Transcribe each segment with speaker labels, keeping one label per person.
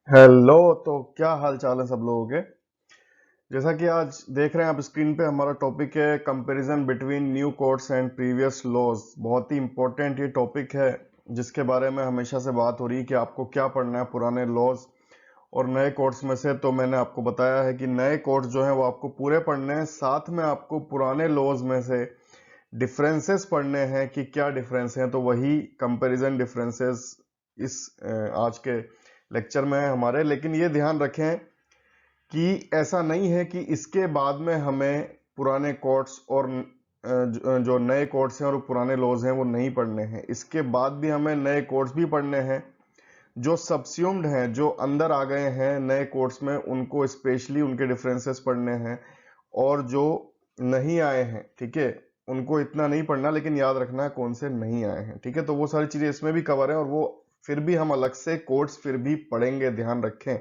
Speaker 1: Hello. तो क्या हाल चाल है सब लोगों के। जैसा कि आज देख रहे हैं आप स्क्रीन पे, हमारा टॉपिक है comparison between new codes and previous laws. बहुत ही इंपॉर्टेंट ये टॉपिक है, जिसके बारे में हमेशा से बात हो रही है कि आपको क्या पढ़ना है, पुराने लॉज और नए कोड्स में से। तो मैंने आपको बताया है कि नए कोड्स जो हैं वो आपको पूरे पढ़ने हैं, साथ में आपको पुराने लॉज में से डिफरेंसेस पढ़ने हैं कि क्या डिफरेंस हैं। तो वही कंपैरिजन डिफरेंसेस इस आज के लेक्चर में है हमारे। लेकिन ये ध्यान रखें कि ऐसा नहीं है कि इसके बाद में हमें पुराने कोड्स और जो नए कोड्स हैं और पुराने लॉज हैं वो नहीं पढ़ने हैं। इसके बाद भी हमें नए कोड्स भी पढ़ने हैं जो सब्स्यूम्ड हैं, जो अंदर आ गए हैं नए कोड्स में, उनको स्पेशली उनके डिफरेंसेस पढ़ने हैं। और जो नहीं आए हैं, ठीक है, उनको इतना नहीं पढ़ना, लेकिन याद रखना है कौन से नहीं आए हैं। ठीक है, तो वो सारी चीजें इसमें भी कवर है। और वो फिर भी हम अलग से कोड्स फिर भी पढ़ेंगे, ध्यान रखें।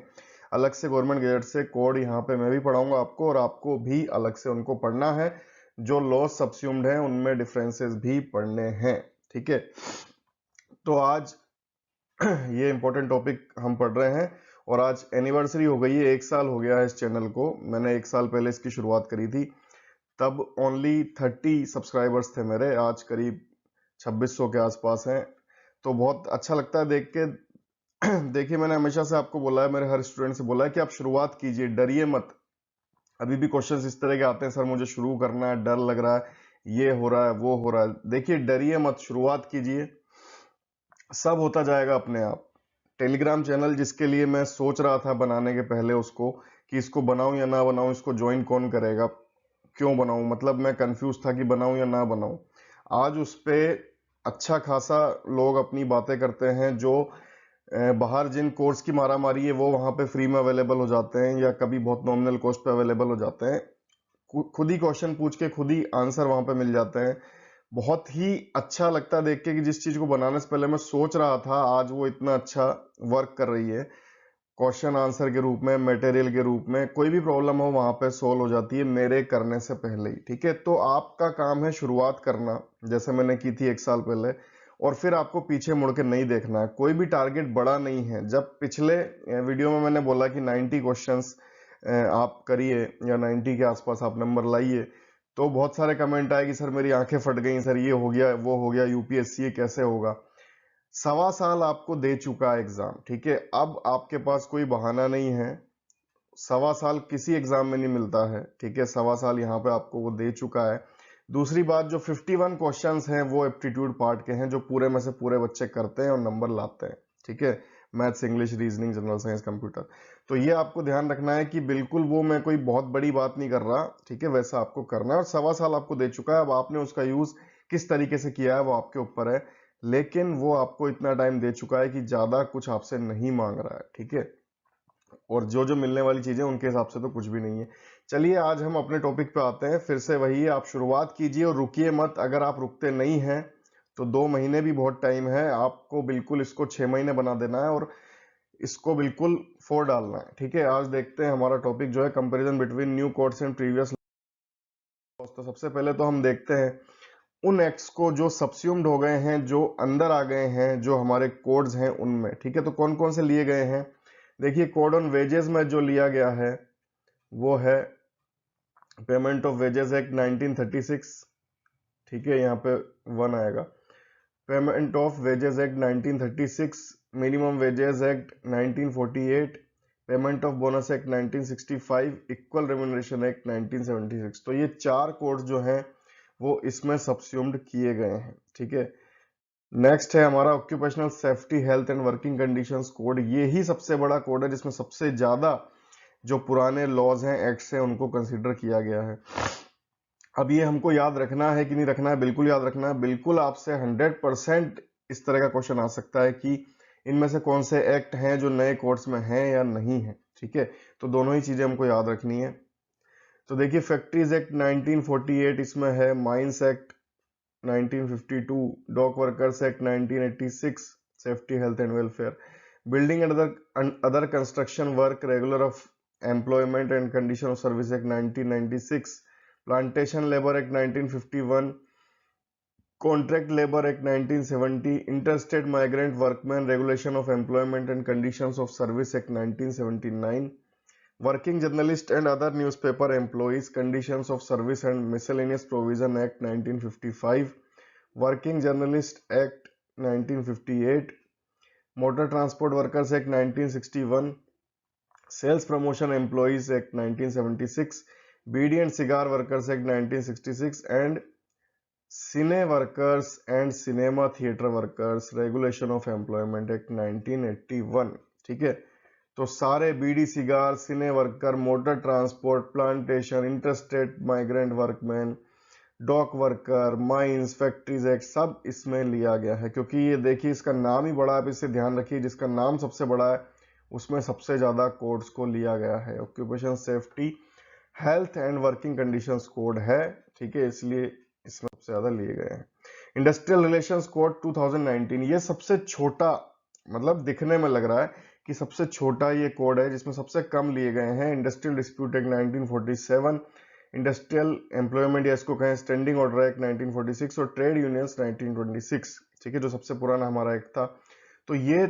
Speaker 1: अलग से गवर्नमेंट गैजेट से कोड यहाँ पे मैं भी पढ़ाऊंगा आपको, और आपको भी अलग से उनको पढ़ना है। जो लॉज सब्स्यूम्ड है उनमें डिफरेंसेस भी पढ़ने हैं। ठीक है, तो आज ये इंपॉर्टेंट टॉपिक हम पढ़ रहे हैं। और आज एनिवर्सरी हो गई है, 1 साल हो गया है इस चैनल को। मैंने 1 साल पहले इसकी शुरुआत करी थी, तब ओनली 30 सब्सक्राइबर्स थे मेरे। आज करीब 2600 के आसपास हैं। तो बहुत अच्छा लगता है देख के। देखिए, मैंने हमेशा से आपको बोला है, मेरे हर स्टूडेंट से बोला है कि आप शुरुआत कीजिए, डरिए मत। अभी भी क्वेश्चंस इस तरह के आते हैं, सर मुझे शुरू करना है, डर लग रहा है, ये हो रहा है, वो हो रहा है। देखिए, डरिए मत, शुरुआत कीजिए, सब होता जाएगा अपने आप। टेलीग्राम चैनल जिसके लिए मैं सोच रहा था बनाने के पहले उसको, कि इसको बनाऊं या ना बनाऊं, इसको ज्वाइन कौन करेगा, क्यों बनाऊं, मतलब मैं कंफ्यूज था कि बनाऊं या ना बनाऊं। आज उस पे अच्छा खासा लोग अपनी बातें करते हैं। जो बाहर जिन कोर्स की मारा मारी है वो वहां पे फ्री में अवेलेबल हो जाते हैं, या कभी बहुत नॉमिनल कॉस्ट पे अवेलेबल हो जाते हैं। खुद ही क्वेश्चन पूछ के खुद ही आंसर वहां पे मिल जाते हैं। बहुत ही अच्छा लगता है देख के कि जिस चीज को बनाने से पहले मैं सोच रहा था, आज वो इतना अच्छा वर्क कर रही है। क्वेश्चन आंसर के रूप में, मटेरियल के रूप में, कोई भी प्रॉब्लम हो वहां पे सोल्व हो जाती है मेरे करने से पहले ही। ठीक है, तो आपका काम है शुरुआत करना, जैसे मैंने की थी 1 साल पहले। और फिर आपको पीछे मुड़ के नहीं देखना है। कोई भी टारगेट बड़ा नहीं है। जब पिछले वीडियो में मैंने बोला कि 90 क्वेश्चंस आप करिए, या 90 के आसपास आप नंबर लाइए, तो बहुत सारे कमेंट आए कि सर मेरी आंखें फट गई, सर ये हो गया, वो हो गया, यूपीएससी ये कैसे होगा। 1.25 साल आपको दे चुका है एग्जाम। ठीक है, अब आपके पास कोई बहाना नहीं है। 1.25 साल किसी एग्जाम में नहीं मिलता है। ठीक है, 1.25 साल यहाँ पे आपको वो दे चुका है। दूसरी बात, जो 51 क्वेश्चंस हैं वो एप्टीट्यूड पार्ट के हैं, जो पूरे में से पूरे बच्चे करते हैं और नंबर लाते हैं। ठीक है, maths, English, reasoning, general science, computer. तो ये आपको ध्यान रखना है कि बिल्कुल वो मैं कोई बहुत बड़ी बात नहीं कर रहा। ठीक है, वैसा आपको करना है। और 1.25 साल आपको दे चुका है, अब आपने उसका यूज किस तरीके से किया है वो आपके ऊपर है। लेकिन वो आपको इतना टाइम दे चुका है कि ज्यादा कुछ आपसे नहीं मांग रहा है। ठीक है, और जो जो मिलने वाली चीजें उनके हिसाब से तो कुछ भी नहीं है। चलिए, आज हम अपने टॉपिक पे आते हैं। फिर से वही है, आप शुरुआत कीजिए और रुकिए मत। अगर आप रुकते नहीं हैं तो 2 महीने भी बहुत टाइम है। आपको बिल्कुल इसको 6 महीने बना देना है, और इसको बिल्कुल फोड़ डालना है। ठीक है, आज देखते हैं हमारा टॉपिक जो है comparison between new codes and previous laws. तो सबसे पहले तो हम देखते हैं उन एक्ट्स को जो सब्स्यूम्ड हो गए हैं, जो अंदर आ गए हैं, जो हमारे कोड्स हैं उनमें। ठीक है, तो कौन कौन से लिए गए हैं। देखिए, कोड ऑन वेजेस में जो लिया गया है वो है पेमेंट ऑफ वेजेस एक्ट 1936। ठीक है, यहाँ पे 1 आएगा। Payment of wages act 1936, minimum wages act 1948, payment of bonus act 1965, equal remuneration act 1976। तो ये 4 कोड जो हैं वो इसमें सब्स्यूम्ड किए गए हैं। ठीक है, नेक्स्ट है हमारा occupational safety, health and working conditions code. ये ही सबसे बड़ा कोड है जिसमें सबसे ज्यादा जो पुराने लॉज हैं, एक्ट्स हैं, उनको कंसिडर किया गया है। अब ये हमको याद रखना है कि नहीं रखना है, बिल्कुल याद रखना है। बिल्कुल आपसे 100% इस तरह का क्वेश्चन आ सकता है कि इनमें से कौन से एक्ट हैं जो नए कोर्ट्स में हैं या नहीं है। ठीक है, तो दोनों ही चीजें हमको याद रखनी है। तो देखिए, फैक्ट्रीज एक्ट 1948 इसमें है, mines act 1952, dock workers act 1986, safety, health and welfare, building and other construction work regular of employment and condition of service act 1996, plantation labour act 1951, contract labour act 1970, interstate migrant workman regulation of employment and conditions of service act 1979, working journalist and other newspaper employees conditions of service and miscellaneous provision act 1955, working journalist act 1958, motor transport workers act 1961, sales promotion employees act 1976, beedi and cigar workers act 1966 and cine workers and cinema theatre workers regulation of employment act 1981। ठीक है, तो सारे beedi cigar, cine worker, motor transport, plantation, interstate migrant workman, dock worker, mines, factories act सब इसमें लिया गया है, क्योंकि ये देखिए इसका नाम ही बड़ा है, आप इसे ध्यान रखिए, जिसका नाम सबसे बड़ा है उसमें सबसे ज्यादा कोड्स को लिया गया है। Occupation safety health and working conditions code है, ठीक है, इसलिए इसमें सबसे ज्यादा लिए गए हैं। इंडस्ट्रियल रिलेशंस कोड 2019, ये सबसे छोटा, मतलब दिखने में लग रहा है कि सबसे छोटा ये कोड है जिसमें सबसे कम लिए गए हैं। Industrial dispute act 1947, industrial employment या इसको कहें स्टैंडिंग ऑर्डर एक्ट 1946 और ट्रेड यूनियंस 1926, ठीक है, जो सबसे पुराना हमारा एक्ट था। तो ये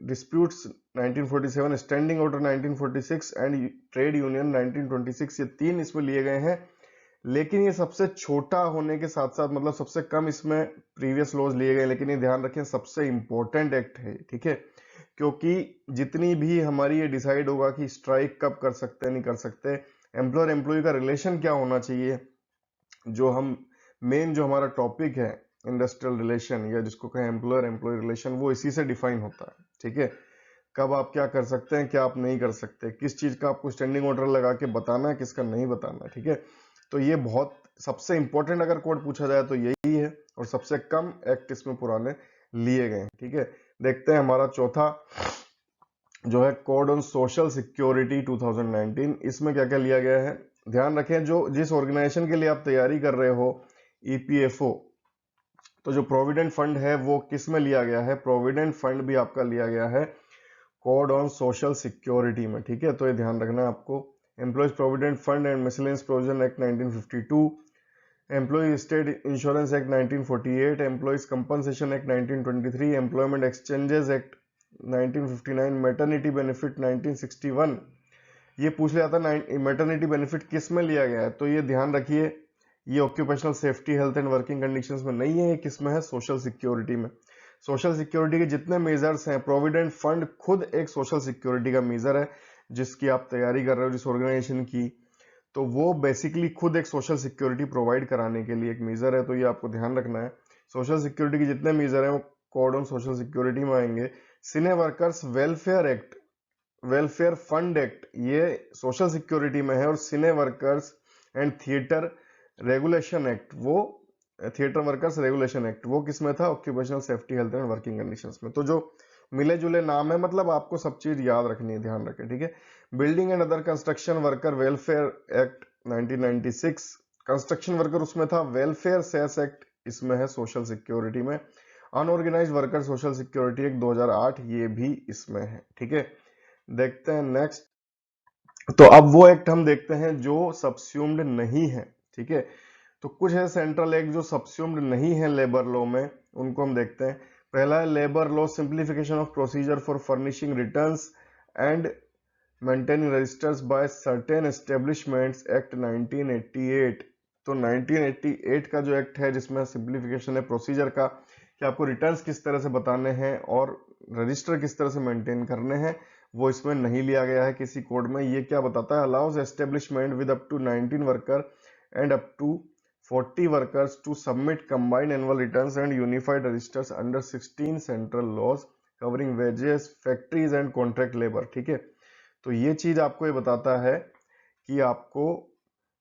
Speaker 1: disputes 1947, standing order 1946 and trade union 1926, ये तीन इसमें लिए गए हैं। लेकिन ये सबसे छोटा होने के साथ साथ, मतलब सबसे कम इसमें प्रीवियस लॉज लिए गए, लेकिन ये ध्यान रखें सबसे इंपॉर्टेंट एक्ट है, ठीक है, क्योंकि जितनी भी हमारी ये डिसाइड होगा कि स्ट्राइक कब कर सकते हैं, नहीं कर सकते, एम्प्लॉयर एम्प्लॉय का रिलेशन क्या होना चाहिए, जो हम मेन जो हमारा टॉपिक है इंडस्ट्रियल रिलेशन या जिसको कहें एम्प्लॉयर एम्प्लॉय रिलेशन, वो इसी से डिफाइन होता है। ठीक है, कब आप क्या कर सकते हैं, क्या आप नहीं कर सकते, किस चीज का आपको स्टैंडिंग ऑर्डर लगा के बताना है, किसका नहीं बताना है। ठीक है, तो ये बहुत सबसे इंपॉर्टेंट अगर कोड पूछा जाए तो यही है, और सबसे कम एक्ट इसमें पुराने लिए गए हैं। ठीक है, देखते हैं हमारा चौथा जो है कोड ऑन सोशल सिक्योरिटी 2019, इसमें क्या क्या लिया गया है। ध्यान रखें, जो जिस ऑर्गेनाइजेशन के लिए आप तैयारी कर रहे हो, ईपीएफओ, तो जो प्रोविडेंट फंड है वो किस में लिया गया है, प्रोविडेंट फंड भी आपका लिया गया है कोड ऑन सोशल सिक्योरिटी में। ठीक है, तो ये ध्यान रखना है आपको। Employees provident fund and miscellaneous provision act 1952, employ state insurance act 1948, employees compensation act 1923, employment exchanges act 1959, maternity benefit 1961। ये पूछ लिया था मैटरनिटी बेनिफिट किस में लिया गया है, तो ये ध्यान रखिए, ये occupational safety health and working conditions में नहीं है, ये किस में है, सोशल सिक्योरिटी में। सोशल सिक्योरिटी के जितने मेजर्स हैं, प्रोविडेंट फंड खुद एक सोशल सिक्योरिटी का मेजर है, जिसकी आप तैयारी कर रहे हो, जिस ऑर्गेनाइजेशन की, तो वो बेसिकली खुद एक सोशल सिक्योरिटी प्रोवाइड कराने के लिए एक मेजर है, तो ये आपको ध्यान रखना है। सोशल सिक्योरिटी के जितने मेजर हैं वो कोड ऑन सोशल सिक्योरिटी में आएंगे। Cine workers welfare act, welfare fund act, ये सोशल सिक्योरिटी में है, और cine workers and theatre regulation act, वो थिएटर वर्कर्स रेगुलेशन एक्ट, वो किसमें था, occupational safety health and working conditions में। तो जो मिले जुले नाम है, मतलब आपको सब चीज याद रखनी है, ध्यान रखें। ठीक है, building and other construction worker welfare act 1996, construction worker उसमें था, वेलफेयर सेस एक्ट इसमें है सोशल सिक्योरिटी में, unorganised worker social security act 2008 ये भी इसमें है। ठीक है, देखते हैं नेक्स्ट। तो अब वो एक्ट हम देखते हैं जो सबस्यूम्ड नहीं है। ठीक है, तो कुछ है सेंट्रल एक्ट जो सबस्यूम्ड नहीं है लेबर लॉ में, उनको हम देखते हैं। पहला है labour law simplification of procedure for furnishing returns and maintaining registers by certain establishments act 1988। तो 1988 का जो एक्ट है जिसमें सिंप्लीफिकेशन है प्रोसीजर का, कि आपको रिटर्न्स किस तरह से बताने हैं और रजिस्टर किस तरह से मेंटेन करने हैं, वो इसमें नहीं लिया गया है किसी कोड में। ये क्या बताता है, allows establishment with up to 19 worker and up to 40 workers to submit combined annual returns and unified registers under 16 central laws covering wages, factories and contract labour. ठीक है, तो ये चीज आपको ये बताता है कि आपको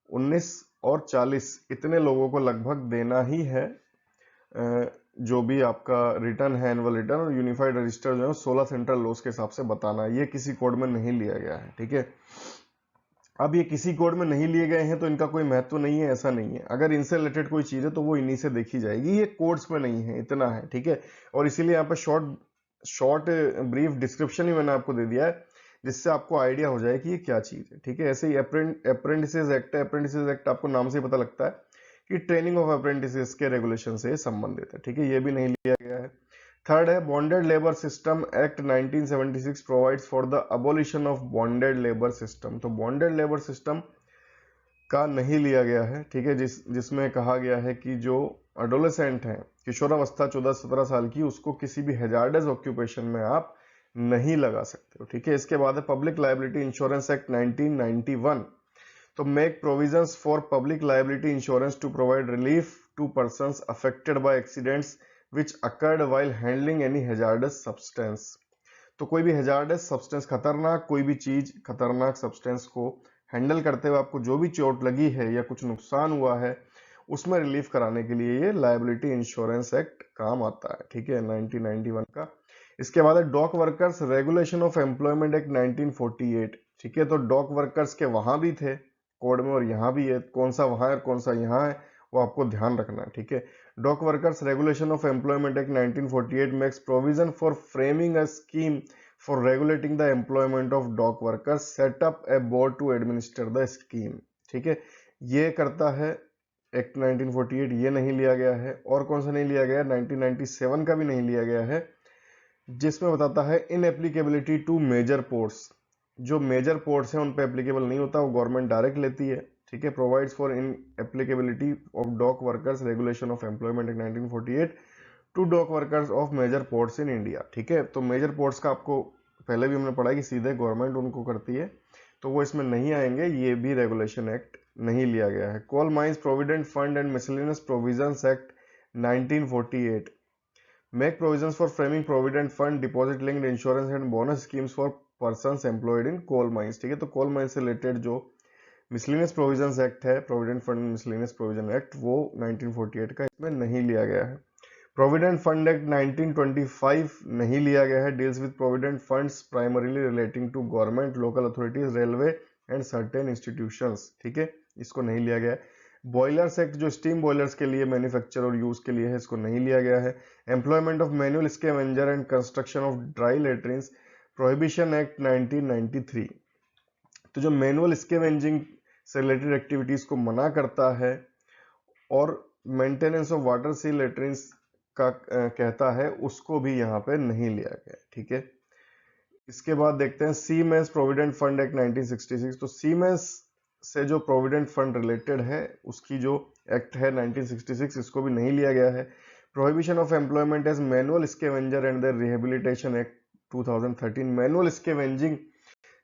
Speaker 1: 19 और 40 इतने लोगों को लगभग देना ही है जो भी आपका रिटर्न है, एनुअल रिटर्न, और यूनिफाइड रजिस्टर जो है 16 सेंट्रल लॉज के हिसाब से बताना है। ये किसी कोड में नहीं लिया गया है। ठीक है, अब ये किसी कोड में नहीं लिए गए हैं तो इनका कोई महत्व नहीं है, ऐसा नहीं है। अगर इनसे रिलेटेड कोई चीज है तो वो इन्हीं से देखी जाएगी, ये कोड्स में नहीं है, इतना है। ठीक है, और इसीलिए यहाँ पे शॉर्ट ब्रीफ डिस्क्रिप्शन ही मैंने आपको दे दिया है, जिससे आपको आइडिया हो जाए कि ये क्या चीज है। ठीक है, ऐसे ही अप्रेंटिसेस एक्ट है, अप्रेंटिसेस एक्ट आपको नाम से ही पता लगता है कि ट्रेनिंग ऑफ अप्रेंटिसेस के रेगुलेशन से संबंधित है, ठीक है, ये भी नहीं लिया गया है। थर्ड है bonded labour system act 1976 provides for the abolition of bonded labour system. तो बॉन्डेड लेबर सिस्टम का नहीं लिया गया है, ठीक है, जिसमें कहा गया है कि जो अडोलेसेंट है, किशोरावस्था 14-17 साल की, उसको किसी भी हैजार्डस ऑक्यूपेशन में आप नहीं लगा सकते हो, ठीक है। इसके बाद है पब्लिक लायबिलिटी इंश्योरेंस एक्ट 1991। तो make provisions for public liability insurance to provide relief to persons affected by accidents which occurred while handling any hazardous substance. तो कोई भी हैजार्डस सब्सटेंस, खतरनाक कोई भी चीज, खतरनाक सब्सटेंस को हैंडल करते हुए आपको जो भी चोट लगी है या कुछ नुकसान हुआ है, उसमें रिलीफ कराने के लिए ये लायबिलिटी इंश्योरेंस एक्ट काम आता है, ठीक है, 1991 का। इसके बाद है dock workers regulation of employment act 1948, ठीक है। तो डॉक वर्कर्स के वहां भी थे कोड में और यहाँ भी है, कौन सा वहां है और कौन सा यहाँ है वो आपको ध्यान रखना है, ठीक है। Dock workers regulation of employment act 1948 makes provision for framing a scheme for regulating the employment of dock workers, set up a board to administer the scheme, ठीक है, ये करता है एक्ट 1948। ये नहीं लिया गया है। और कौन सा नहीं लिया गया? 1997 का भी नहीं लिया गया है, जिसमें बताता है इन एप्लीकेबिलिटी टू मेजर पोर्ट्स। जो मेजर पोर्ट्स हैं उन पे एप्लीकेबल नहीं होता, वो गवर्नमेंट डायरेक्ट लेती है, ठीक है। Provides for inapplicability of dock workers regulation of employment act 1948 to dock workers of major ports in India, ठीक है। तो मेजर पोर्ट्स का आपको पहले भी हमने पढ़ा है कि सीधे गवर्नमेंट उनको करती है, तो वो इसमें नहीं आएंगे, ये भी रेगुलेशन एक्ट नहीं लिया गया है। Coal mines provident fund and miscellaneous provisions act 1948 make provisions for framing provident fund, deposit linked insurance and bonus schemes for persons employed in coal mines, ठीक है। तो कोल माइंस से रिलेटेड जो miscellaneous provisions act है, provident fund miscellaneous provision act, वो 1948 का इसमें नहीं लिया गया है। प्रोविडेंट फंड एक्ट 1925 नहीं लिया गया है, deals with provident funds primarily relating to government, local authorities, railway and certain institutions, ठीक है, इसको नहीं लिया गया है। बॉयलर्स एक्ट जो स्टीम बॉयलर्स के लिए मैन्युफैक्चर और यूज के लिए है, इसको नहीं लिया गया है। Employment of manual scavenger and construction of dry latrines prohibition act 1993, तो जो मैनुअल स्कैवेंजिंग से रिलेटेड एक्टिविटीज को मना करता है और maintenance of water seal latrines का कहता है, उसको भी यहाँ पे नहीं लिया गया, ठीक है। इसके बाद देखते हैं सीमेंस प्रोविडेंट फंड एक्ट 1966। तो सीमेंस से जो प्रोविडेंट फंड रिलेटेड है, उसकी जो एक्ट है 1966, इसको भी नहीं लिया गया है। Prohibition of employment as manual scavenger and the rehabilitation act 2013, manual scavenging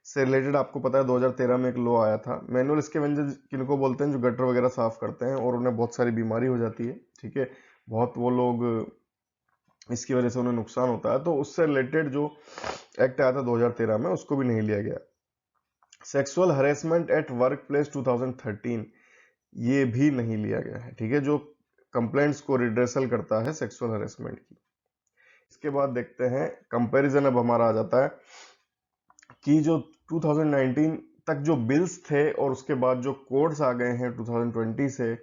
Speaker 1: से रिलेटेड आपको पता है 2013 में एक लॉ आया था। मैनुअल स्कैवेंजर किनको बोलते हैं? जो गटर वगैरह साफ करते हैं और उन्हें बहुत सारी बीमारी हो जाती है, ठीक है, बहुत वो लोग, इसकी वजह से उन्हें नुकसान होता है, तो उससे रिलेटेड जो एक्ट आया था 2013 में, उसको भी नहीं लिया गया। Sexual harassment at work place 2013, ये भी नहीं लिया गया है, ठीक है, जो कंप्लेंट्स को रिड्रेसल करता है सेक्सुअल हरेसमेंट की। इसके बाद देखते हैं कंपैरिजन, अब हमारा आ जाता है कि जो 2019 तक जो बिल्स थे और उसके बाद जो कोड्स आ गए हैं 2020 से,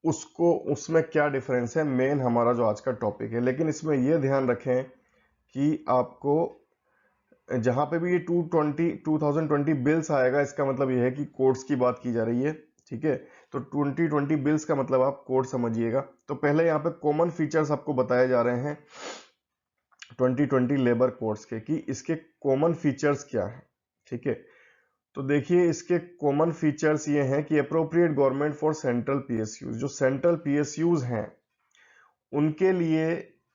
Speaker 1: उसमें क्या डिफरेंस है, मेन हमारा जो आज का टॉपिक है। लेकिन इसमें यह ध्यान रखें कि आपको जहां पे भी ये 2020 बिल्स आएगा, इसका मतलब यह है कि कोड्स की बात की जा रही है, ठीक है। तो 2020 बिल्स का मतलब आप कोड समझिएगा। तो पहले यहाँ पे कॉमन फीचर्स आपको बताए जा रहे हैं 2020 लेबर कोड्स के, कि इसके कॉमन फीचर्स क्या है, ठीक है। तो देखिए इसके कॉमन फीचर्स ये हैं कि appropriate government for central PSUs, जो सेंट्रल पीएसयूज हैं उनके लिए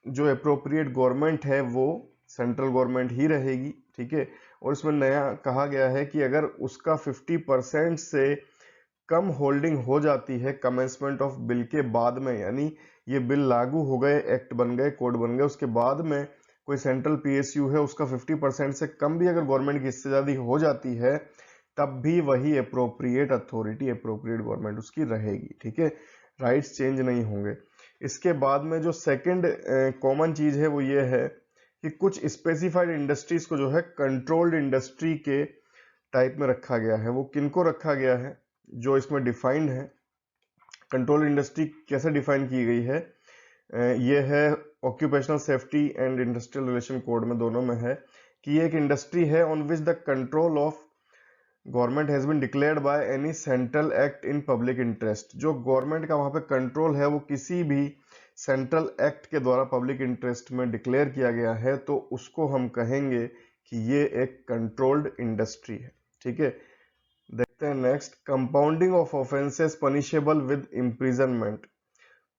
Speaker 1: जो अप्रोप्रिएट गवर्नमेंट है वो सेंट्रल गवर्नमेंट ही रहेगी, ठीक है। और इसमें नया कहा गया है कि अगर उसका 50% से कम होल्डिंग हो जाती है कमेंसमेंट ऑफ बिल के बाद में, यानी ये बिल लागू हो गए, एक्ट बन गए, कोड बन गए, उसके बाद में कोई सेंट्रल पीएसयू है, उसका 50% से कम भी अगर गवर्नमेंट की हिस्सेदारी हो जाती है, तब भी वही अप्रोप्रिएट अथॉरिटी, अप्रोप्रिएट गवर्नमेंट उसकी रहेगी, ठीक है, राइट्स चेंज नहीं होंगे। इसके बाद में जो सेकंड कॉमन चीज है वो ये है कि कुछ स्पेसिफाइड इंडस्ट्रीज को जो है कंट्रोल्ड इंडस्ट्री के टाइप में रखा गया है। वो किनको रखा गया है जो इसमें डिफाइंड है? कंट्रोल इंडस्ट्री कैसे डिफाइन की गई है? ये है occupational safety and industrial relation code में, दोनों में है कि ये एक इंडस्ट्री है on which the control of government has been declared by any central act in public interest. जो गवर्नमेंट का वहां पे कंट्रोल है वो किसी भी सेंट्रल एक्ट के द्वारा पब्लिक इंटरेस्ट में डिक्लेयर किया गया है, तो उसको हम कहेंगे कि ये एक कंट्रोल्ड इंडस्ट्री है। ठीक है, देखते हैं next, compounding of offences punishable with imprisonment.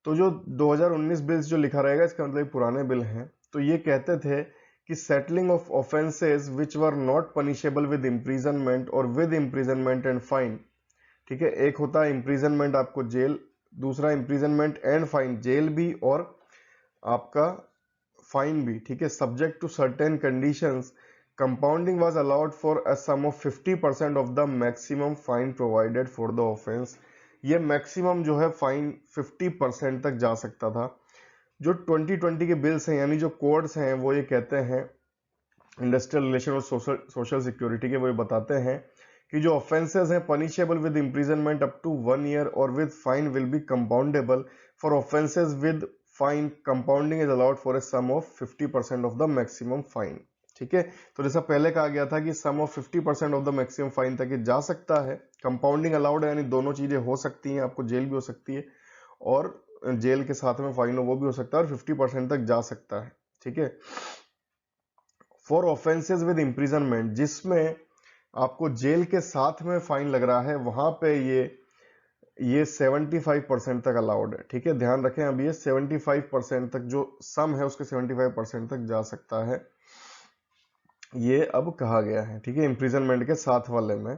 Speaker 1: तो जो 2019 बिल्स जो लिखा रहेगा इसका मतलब पुराने बिल हैं, तो ये कहते थे कि settling of offences which were not punishable with imprisonment और विद इम्प्रिजनमेंट एंड फाइन। ठीक है, एक होता है इम्प्रिजनमेंट आपको जेल, दूसरा इम्प्रिजनमेंट एंड फाइन, जेल भी और आपका फाइन भी। ठीक है, subject to certain conditions, compounding was allowed for a sum of 50% of the maximum fine provided for the offence. ये मैक्सिमम जो है फाइन 50% तक जा सकता था। जो 2020 के बिल्स हैं यानी जो कोड्स हैं वो ये कहते हैं, इंडस्ट्रियल रिलेशन और सोशल सिक्योरिटी के, वो ये बताते हैं कि जो ऑफेंसेस हैं punishable with imprisonment up to 1 year और with fine will be compoundable. For offences with fine compounding is allowed for a sum of 50% of the maximum fine. ठीक है, तो जैसा पहले कहा गया था कि sum of 50% of the maximum fine तक ये जा सकता है, कंपाउंडिंग अलाउड है यानी दोनों चीजें हो सकती हैं, आपको जेल भी हो सकती है और जेल के साथ में फाइन हो वो भी हो सकता है, और 50% तक जा सकता है। ठीक है, फॉर ऑफेंसेस विद इम्प्रिजनमेंट, जिसमें आपको जेल के साथ में फाइन लग रहा है, वहां पे ये 75% तक अलाउड है। ठीक है, ध्यान रखें, अब ये 75% तक जो सम है उसके 75% तक जा सकता है, ये अब कहा गया है। ठीक है, इम्प्रिजनमेंट के साथ वाले में।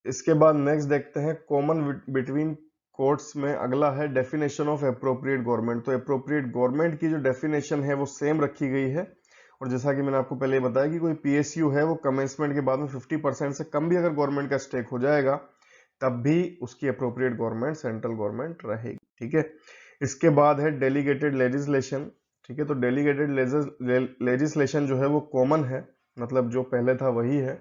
Speaker 1: इसके बाद नेक्स्ट देखते हैं कॉमन बिटवीन कोर्ट्स में, अगला है डेफिनेशन ऑफ एप्रोप्रिएट गवर्नमेंट। तो एप्रोप्रिएट गवर्नमेंट की जो डेफिनेशन है वो सेम रखी गई है, और जैसा कि मैंने आपको पहले बताया कि कोई पीएसयू है वो कमेंसमेंट के बाद में 50% से कम भी अगर गवर्नमेंट का स्टेक हो जाएगा तब भी उसकी अप्रोप्रिएट गवर्नमेंट सेंट्रल गवर्नमेंट रहेगी। ठीक है, इसके बाद है डेलीगेटेड लेजिस्लेशन। ठीक है, तो डेलीगेटेड लेजिस्लेशन जो है वो कॉमन है, मतलब जो पहले था वही है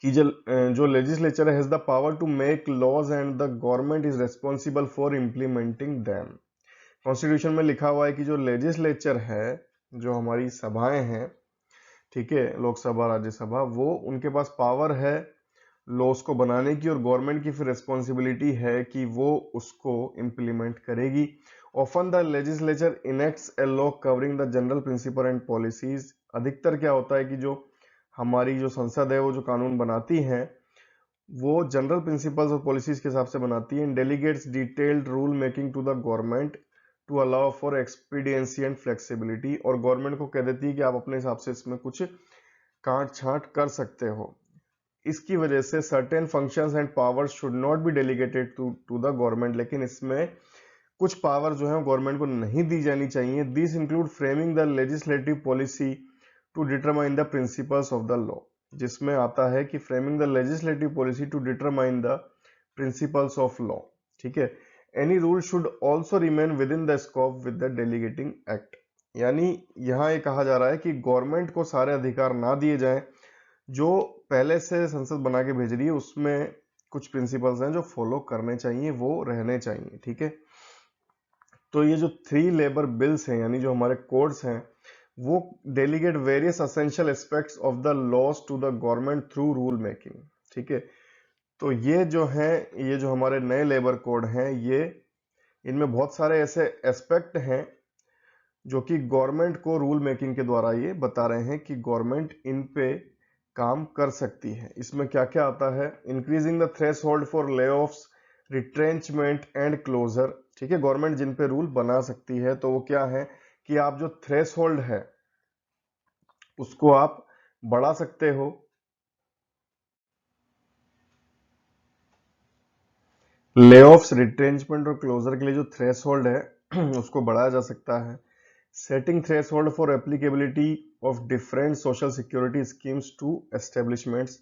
Speaker 1: कि जो legislature has the power to make laws and the government is responsible for implementing them. Constitution में लिखा हुआ है कि जो लेजिस्लेचर है, जो हमारी सभाएं हैं, ठीक है, लोकसभा राज्यसभा, वो उनके पास पावर है लॉस को बनाने की, और गवर्नमेंट की फिर रेस्पॉन्सिबिलिटी है कि वो उसको इम्प्लीमेंट करेगी। Often the legislature enacts a law covering the general principle and policies. अधिकतर क्या होता है कि जो हमारी जो संसद है वो जो कानून बनाती है वो जनरल प्रिंसिपल्स और पॉलिसीज के हिसाब से बनाती है। Delegates detailed rule making to the government to allow for expediency and flexibility, और गवर्नमेंट को कह देती है कि आप अपने हिसाब से इसमें कुछ काट छांट कर सकते हो। इसकी वजह से certain functions and powers should not be delegated to the government, लेकिन इसमें कुछ पावर जो है गवर्नमेंट को नहीं दी जानी चाहिए। This include framing the legislative policy to determine the principles of the law, जिसमें आता है कि framing the legislative policy to determine the principles of law. ठीक है, any rule should also remain within the scope with the delegating act. यानी यहाँ ये कहा जा रहा है कि गवर्नमेंट को सारे अधिकार ना दिए जाएं, जो पहले से संसद बना के भेज रही है उसमें कुछ प्रिंसिपल्स हैं जो फॉलो करने चाहिए, वो रहने चाहिए। ठीक है, तो ये जो 3 लेबर बिल्स हैं यानी जो हमारे कोड्स हैं वो delegate various essential aspects of the laws to the government through rule making. ठीक है, तो ये जो है, ये जो हमारे नए लेबर कोड हैं, ये इनमें बहुत सारे ऐसे एस्पेक्ट हैं जो कि गवर्नमेंट को रूल मेकिंग के द्वारा ये बता रहे हैं कि गवर्नमेंट इन पे काम कर सकती है। इसमें क्या क्या आता है, increasing the threshold for layoffs, retrenchment and closure. ठीक है, गवर्नमेंट जिन पे रूल बना सकती है तो वो क्या है कि आप जो थ्रेशोल्ड है उसको आप बढ़ा सकते हो, लेऑफ्स, रिट्रेंचमेंट और क्लोजर के लिए जो थ्रेशोल्ड है उसको बढ़ाया जा सकता है। Setting threshold for applicability of different social security schemes to establishments.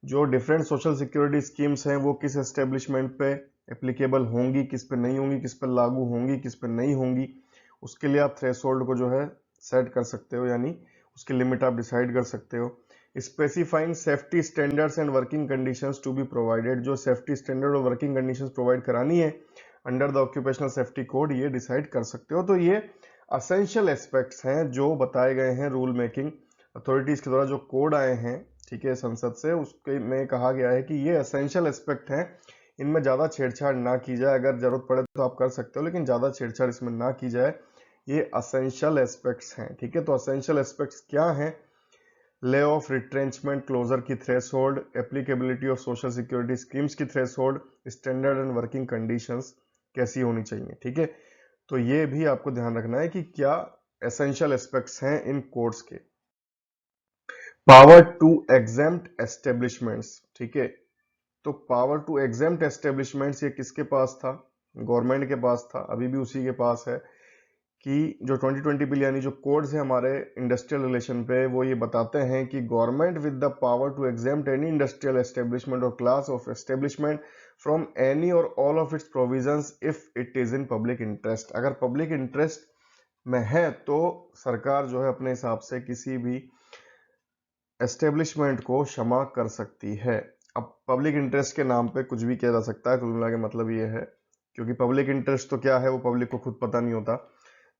Speaker 1: जो डिफरेंट सोशल सिक्योरिटी स्कीम्स हैं वो किस एस्टेब्लिशमेंट पे एप्लीकेबल होंगी, किस पे नहीं होंगी, किस पे लागू होंगी, किस पे नहीं होंगी, उसके लिए आप थ्रेशोल्ड को जो है सेट कर सकते हो, यानी उसकी लिमिट आप डिसाइड कर सकते हो। Specifying safety standards and working conditions to be provided. जो सेफ्टी स्टैंडर्ड और वर्किंग कंडीशंस प्रोवाइड करानी है under the occupational safety code, ये डिसाइड कर सकते हो। तो ये असेंशियल एस्पेक्ट्स हैं जो बताए गए हैं रूल मेकिंग अथॉरिटीज के द्वारा जो कोड आए हैं। ठीक है, संसद से, उसके में कहा गया है कि ये एसेंशियल एस्पेक्ट हैं, इनमें ज़्यादा छेड़छाड़ ना की जाए, अगर जरूरत पड़े तो आप कर सकते हो लेकिन ज़्यादा छेड़छाड़ इसमें ना की जाए, ये एसेंशियल एस्पेक्ट्स हैं। ठीक है, तो एसेंशियल एस्पेक्ट्स क्या हैं? ले ऑफ, रिट्रेंचमेंट, क्लोजर की threshold, applicability of social security schemes की threshold, standard and working conditions कैसी होनी चाहिए। ठीक है, तो ये भी आपको ध्यान रखना है कि क्या एसेंशियल एस्पेक्ट्स हैं इन कोड्स के। पावर टू एग्जेम्प्ट एस्टेब्लिशमेंट्स, ठीक है, तो पावर टू एग्जेम्प्ट एस्टेब्लिशमेंट्स ये किसके पास था? गवर्नमेंट के पास था, अभी भी उसी के पास है कि जो 2020 बिल यानी जो कोड्स है हमारे इंडस्ट्रियल रिलेशन पे, वो ये बताते हैं कि government with the power to exempt any industrial establishment और class of establishment from any और all of its provisions if it is in public interest. अगर पब्लिक इंटरेस्ट में है तो सरकार जो है अपने हिसाब से किसी भी एस्टेब्लिशमेंट को क्षमा कर सकती है। अब पब्लिक इंटरेस्ट के नाम पे कुछ भी किया जा सकता है, कुल मिला के मतलब ये है, क्योंकि पब्लिक इंटरेस्ट तो क्या है वो पब्लिक को खुद पता नहीं होता,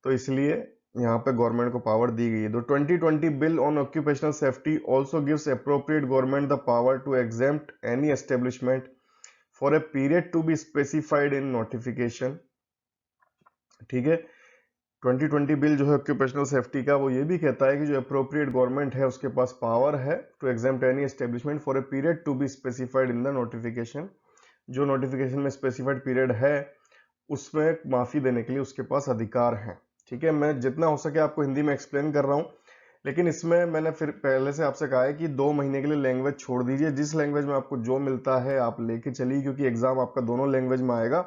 Speaker 1: तो इसलिए यहाँ पे गवर्नमेंट को पावर दी गई है। तो 2020 bill on occupational safety also gives appropriate government the power to exempt any establishment for a period to be specified in notification. ठीक है, 2020 बिल जो है ऑक्यूपेशनल सेफ्टी का, वो ये भी कहता है कि जो अप्रोप्रिएट गवर्नमेंट है उसके पास पावर है to exempt any establishment for a period to be specified in the notification. जो नोटिफिकेशन में स्पेसिफाइड पीरियड है उसमें माफी देने के लिए उसके पास अधिकार है। ठीक है, मैं जितना हो सके आपको हिंदी में एक्सप्लेन कर रहा हूं, लेकिन इसमें मैंने फिर पहले से आपसे कहा है कि 2 महीने के लिए लैंग्वेज छोड़ दीजिए, जिस लैंग्वेज में आपको जो मिलता है आप लेके चलिए, क्योंकि एग्जाम आपका दोनों लैंग्वेज में आएगा,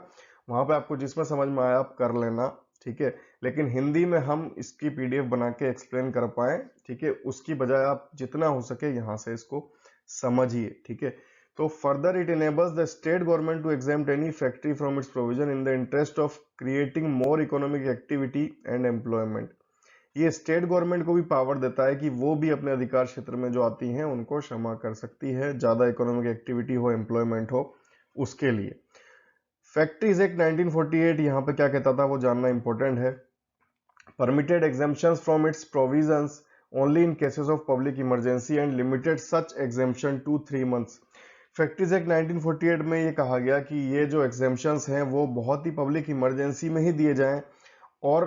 Speaker 1: वहां पे आपको जिसमें समझ में आया आप कर लेना। ठीक है, लेकिन हिंदी में हम इसकी पीडीएफ बना के एक्सप्लेन कर पाए, ठीक है, उसकी बजाय आप जितना हो सके यहाँ से इसको समझिए। ठीक है, तो further it enables the state government to exempt any factory from its provision in the interest of creating more economic activity and employment. ये स्टेट गवर्नमेंट को भी पावर देता है कि वो भी अपने अधिकार क्षेत्र में जो आती हैं उनको क्षमा कर सकती है, ज्यादा इकोनॉमिक एक्टिविटी हो, एम्प्लॉयमेंट हो, उसके लिए। फैक्ट्रीज एक्ट 1948 यहाँ पे क्या कहता था वो जानना इंपॉर्टेंट है। Permitted exemptions from its provisions only in cases of public emergency and limited such exemption to 3 months। Factories act 1948 में ये कहा गया कि ये जो एग्जेम्पशंस हैं वो बहुत ही पब्लिक इमरजेंसी में ही दिए जाएं और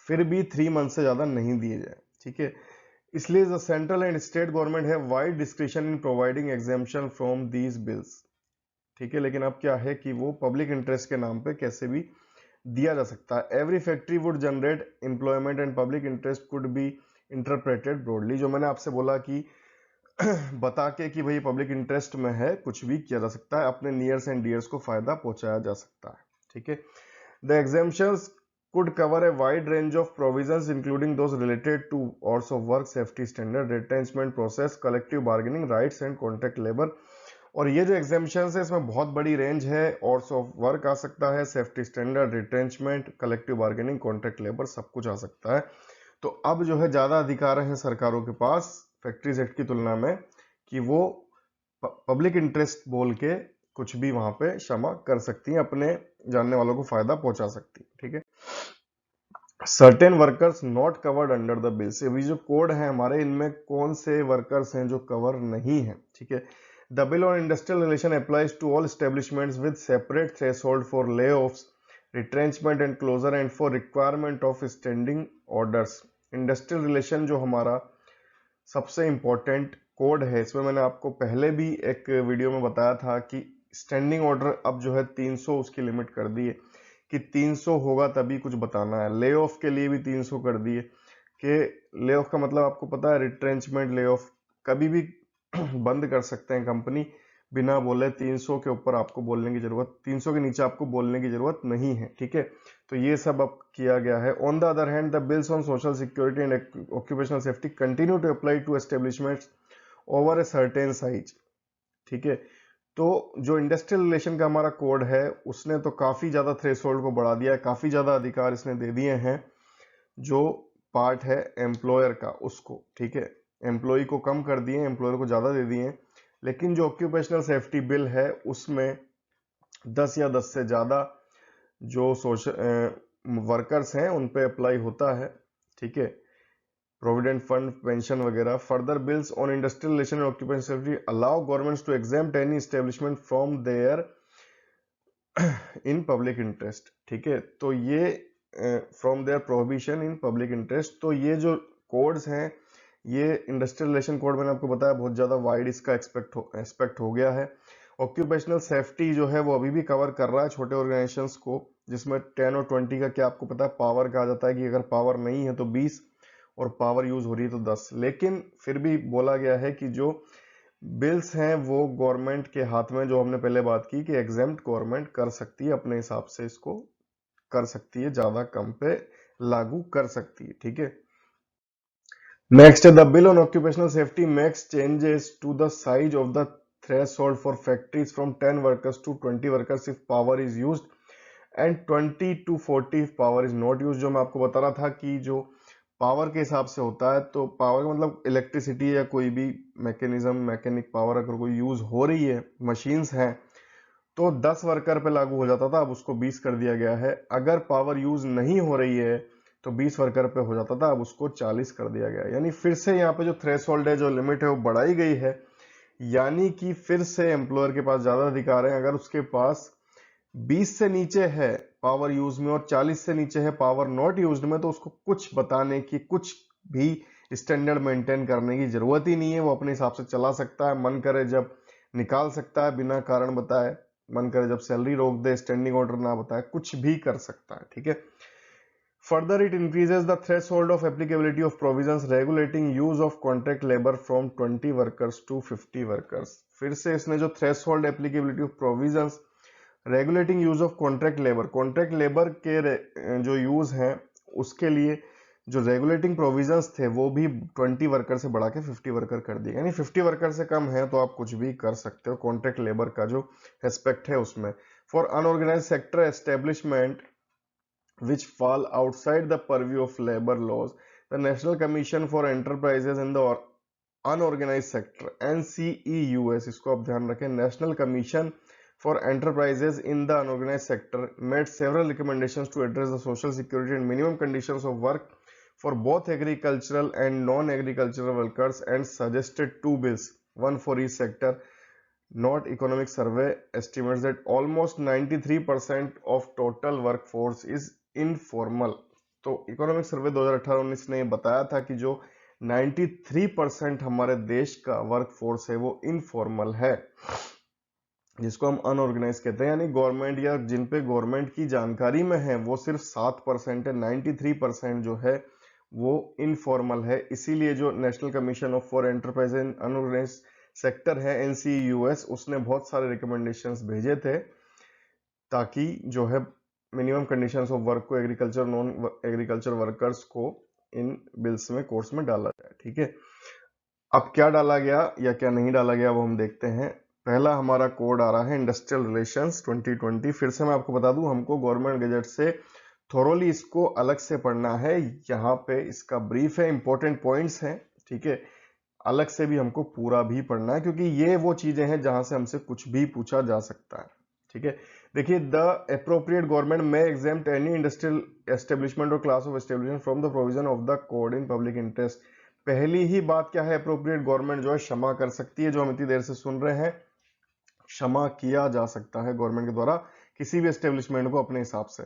Speaker 1: फिर भी 3 मंथ से ज्यादा नहीं दिए जाएं। ठीक है, इसलिए the central and state government है wide description in providing exemption from these bills. ठीक है, लेकिन अब क्या है कि वो पब्लिक इंटरेस्ट के नाम पे कैसे भी दिया जा सकता है। Every factory would generate employment and public interest could be interpreted broadly. जो मैंने आपसे बोला कि बता के कि भाई पब्लिक इंटरेस्ट में है, कुछ भी किया जा सकता है, अपने नियर्स एंड डियर्स को फायदा पहुंचाया जा सकता है। ठीक है, the exemptions could cover a wide range of provisions including those related to hours of work, safety standard, retrenchment process, collective bargaining rights and contract labor। और ये जो एग्जेम्पशंस है इसमें बहुत बड़ी रेंज है, hours of work आ सकता है, safety standard, retrenchment, collective bargaining, contract labour, सब कुछ आ सकता है। तो अब जो है ज्यादा अधिकार हैं सरकारों के पास फैक्ट्रीज एक्ट की तुलना में कि वो पब्लिक इंटरेस्ट बोल के कुछ भी वहां पे क्षमा कर सकती हैं, अपने जानने वालों को फायदा पहुंचा सकती है। ठीक है, certain workers not covered under the bills. अभी जो कोड है हमारे, इनमें कौन से वर्कर्स हैं जो कवर नहीं है। ठीक है, the bill on industrial relation applies to all establishments with separate threshold for lay offs, retrenchment and closure and for requirement of standing orders. Industrial relation जो हमारा सबसे इंपॉर्टेंट कोड है, इसमें मैंने आपको पहले भी एक वीडियो में बताया था कि स्टैंडिंग ऑर्डर अब जो है 300 उसकी लिमिट कर दी है कि 300 होगा तभी कुछ बताना है। ले ऑफ के लिए भी 300 कर दिए कि ले ऑफ का मतलब आपको पता है, रिट्रेंचमेंट, ले ऑफ कभी भी बंद कर सकते हैं कंपनी बिना बोले। 300 के ऊपर आपको बोलने की जरूरत, 300 के नीचे आपको बोलने की जरूरत नहीं है। ठीक है, तो ये सब अब किया गया है। On the other hand the bills on social security and occupational safety continue to apply to establishments over a certain size. ठीक है, तो जो इंडस्ट्रियल रिलेशन का हमारा कोड है उसने तो काफी ज्यादा थ्रेशोल्ड को बढ़ा दिया है, काफी ज्यादा अधिकार इसने दे दिए हैं जो पार्ट है एम्प्लॉयर का उसको। ठीक है, एम्प्लॉय को कम कर दिए, एम्प्लॉयर को ज्यादा दे दिए। लेकिन जो ऑक्यूपेशनल सेफ्टी बिल है उसमें 10 या 10 से ज्यादा जो सोशल वर्कर्स हैं उन पे अप्लाई होता है। ठीक है, प्रोविडेंट फंड, पेंशन वगैरह। Further bills on industrial relation and occupational safety allow governments to exempt any establishment from their in public interest. ठीक है, तो ये from their prohibition in public interest. तो ये जो कोड्स हैं, ये इंडस्ट्रियल रिलेशन कोड मैंने आपको बताया बहुत ज्यादा वाइड इसका एक्सपेक्ट हो गया है। ऑक्यूपेशनल सेफ्टी जो है वो अभी भी कवर कर रहा है छोटे ऑर्गेनाइजेशंस को, जिसमें 10 और 20 का क्या आपको पता है पावर कहा जाता है कि अगर पावर नहीं है तो 20 और पावर यूज हो रही है तो 10। लेकिन फिर भी बोला गया है कि जो बिल्स हैं वो गवर्नमेंट के हाथ में, जो हमने पहले बात की कि एग्जेम्प्ट गवर्नमेंट कर सकती है, अपने हिसाब से इसको कर सकती है, ज्यादा कम पे लागू कर सकती है। ठीक है, next the bill on occupational safety makes changes to the size of the threshold for factories from 10 workers to 20 workers if power is used and 20 to 40 if power is not use. जो मैं आपको बता रहा था कि जो power के हिसाब से होता है, तो पावर का मतलब इलेक्ट्रिसिटी या कोई भी मैकेनिज्म, मैकेनिक पावर अगर कोई यूज हो रही है, मशीन्स हैं, तो 10 वर्कर पे लागू हो जाता था, अब उसको 20 कर दिया गया है। अगर पावर यूज नहीं हो रही है तो 20 वर्कर पे हो जाता था, अब उसको 40 कर दिया गया है। यानी फिर से यहाँ पे जो थ्रेशोल्ड है, जो लिमिट है, वो बढ़ाई गई है। यानी कि फिर से एम्प्लॉयर के पास ज्यादा अधिकार है। अगर उसके पास 20 से नीचे है पावर यूज में और 40 से नीचे है पावर नॉट यूज्ड में, तो उसको कुछ बताने की, कुछ भी स्टैंडर्ड मेंटेन करने की जरूरत ही नहीं है। वो अपने हिसाब से चला सकता है, मन करे जब निकाल सकता है बिना कारण बताए, मन करे जब सैलरी रोक दे, स्टैंडिंग ऑर्डर ना बताए, कुछ भी कर सकता है। ठीक है, further it increases the threshold of applicability of provisions regulating use of contract labor from 20 workers to 50 workers। फिर से इसने जो threshold applicability of provisions regulating use of contract labour के जो यूज हैं उसके लिए जो रेगुलेटिंग प्रोविजंस थे वो भी 20 वर्कर से बढ़ा के 50 वर्कर कर दिए। यानी 50 वर्कर से कम है तो आप कुछ भी कर सकते हो कॉन्ट्रैक्ट लेबर का जो एस्पेक्ट है उसमें। For unorganised sector establishment which fall outside the purview of labor laws, the National Commission for Enterprises in the unorganised sector NCEUS, इसको आप ध्यान रखें, national commission for enterprises in the unorganised sector made several recommendations to address the social security and minimum conditions of work for both agricultural and non agricultural workers and suggested two bills, one for each sector. Not economic survey estimates that almost 93% of total workforce is informal। तो economic survey 2018-19 ने बताया था कि जो 93% हमारे देश का workforce है वो इनफॉर्मल है, जिसको हम अनऑर्गेनाइज कहते हैं। यानी गवर्नमेंट या जिन पे गवर्नमेंट की जानकारी में है वो सिर्फ 7% है, 93% जो है वो इनफॉर्मल है। इसीलिए जो national commission of for enterprise and unorganised sector है NCEUS, उसने बहुत सारे रिकमेंडेशंस भेजे थे ताकि जो है मिनिमम कंडीशंस ऑफ वर्क को एग्रीकल्चर नॉन एग्रीकल्चर वर्कर्स को इन बिल्स में, कोर्स में डाला जाए। ठीक है, अब क्या डाला गया या क्या नहीं डाला गया वो हम देखते हैं। पहला हमारा कोड आ रहा है इंडस्ट्रियल रिलेशंस 2020। फिर से मैं आपको बता दूं, हमको गवर्नमेंट गजट से थोरोली इसको अलग से पढ़ना है। यहाँ पे इसका ब्रीफ है, इंपॉर्टेंट पॉइंट्स हैं। ठीक है, अलग से भी हमको पूरा भी पढ़ना है क्योंकि ये वो चीजें हैं जहां से हमसे कुछ भी पूछा जा सकता है। ठीक है, देखिए, द अप्रोप्रिएट गवर्नमेंट में एग्जेम्प्ट एनी इंडस्ट्रियल एस्टेब्लिशमेंट और class of establishment from the provision of the code in public interest. पहली ही बात क्या है, अप्रोप्रिएट गवर्नमेंट जो है क्षमा कर सकती है, जो हम इतनी देर से सुन रहे हैं, क्षमा किया जा सकता है गवर्नमेंट के द्वारा किसी भी एस्टेब्लिशमेंट को अपने हिसाब से।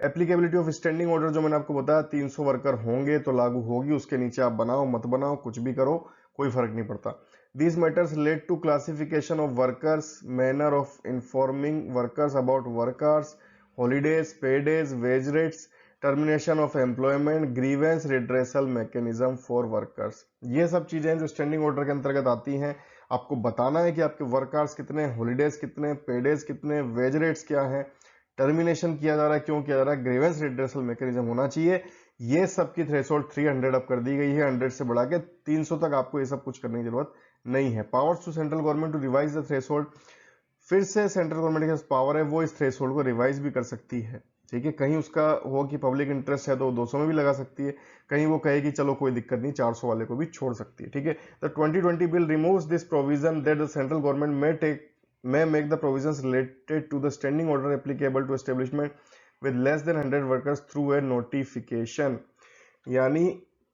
Speaker 1: एप्लीकेबिलिटी ऑफ स्टैंडिंग ऑर्डर जो मैंने आपको बताया 300 वर्कर होंगे तो लागू होगी, उसके नीचे आप बनाओ मत बनाओ कुछ भी करो कोई फर्क नहीं पड़ता। These matters led to classification of workers, manner of informing workers about work hours, holidays, pay days, wage rates, termination of employment, grievance redressal mechanism for workers। ये सब चीजें जो स्टैंडिंग ऑर्डर के अंतर्गत आती हैं, आपको बताना है कि आपके वर्क आवर्स कितने, हॉलीडेज कितने, पे डेज कितने, वेज रेट्स क्या है, टर्मिनेशन किया जा रहा है क्यों किया जा रहा है, ग्रीवेंस रिड्रेसल मैकेनिज्म होना चाहिए। ये सब की थ्रेशोल्ड 300 अप कर दी गई है, 100 से बढ़ा के 300 तक आपको ये सब कुछ करने की जरूरत नहीं है। Powers to central government to revise the threshold, फिर से सेंट्रल गवर्नमेंट के पास पावर है, वो इस थ्रेशोल्ड को रिवाइज भी कर सकती है। ठीक है, कहीं उसका हो कि पब्लिक इंटरेस्ट है तो 200 में भी लगा सकती है, कहीं वो कहे कि चलो कोई दिक्कत नहीं 400 वाले को भी छोड़ सकती है। ठीक है, the 2020 bill removes this provision that the central government may make the provisions related to the standing order applicable to establishment with less than 100 workers through a notification। यानी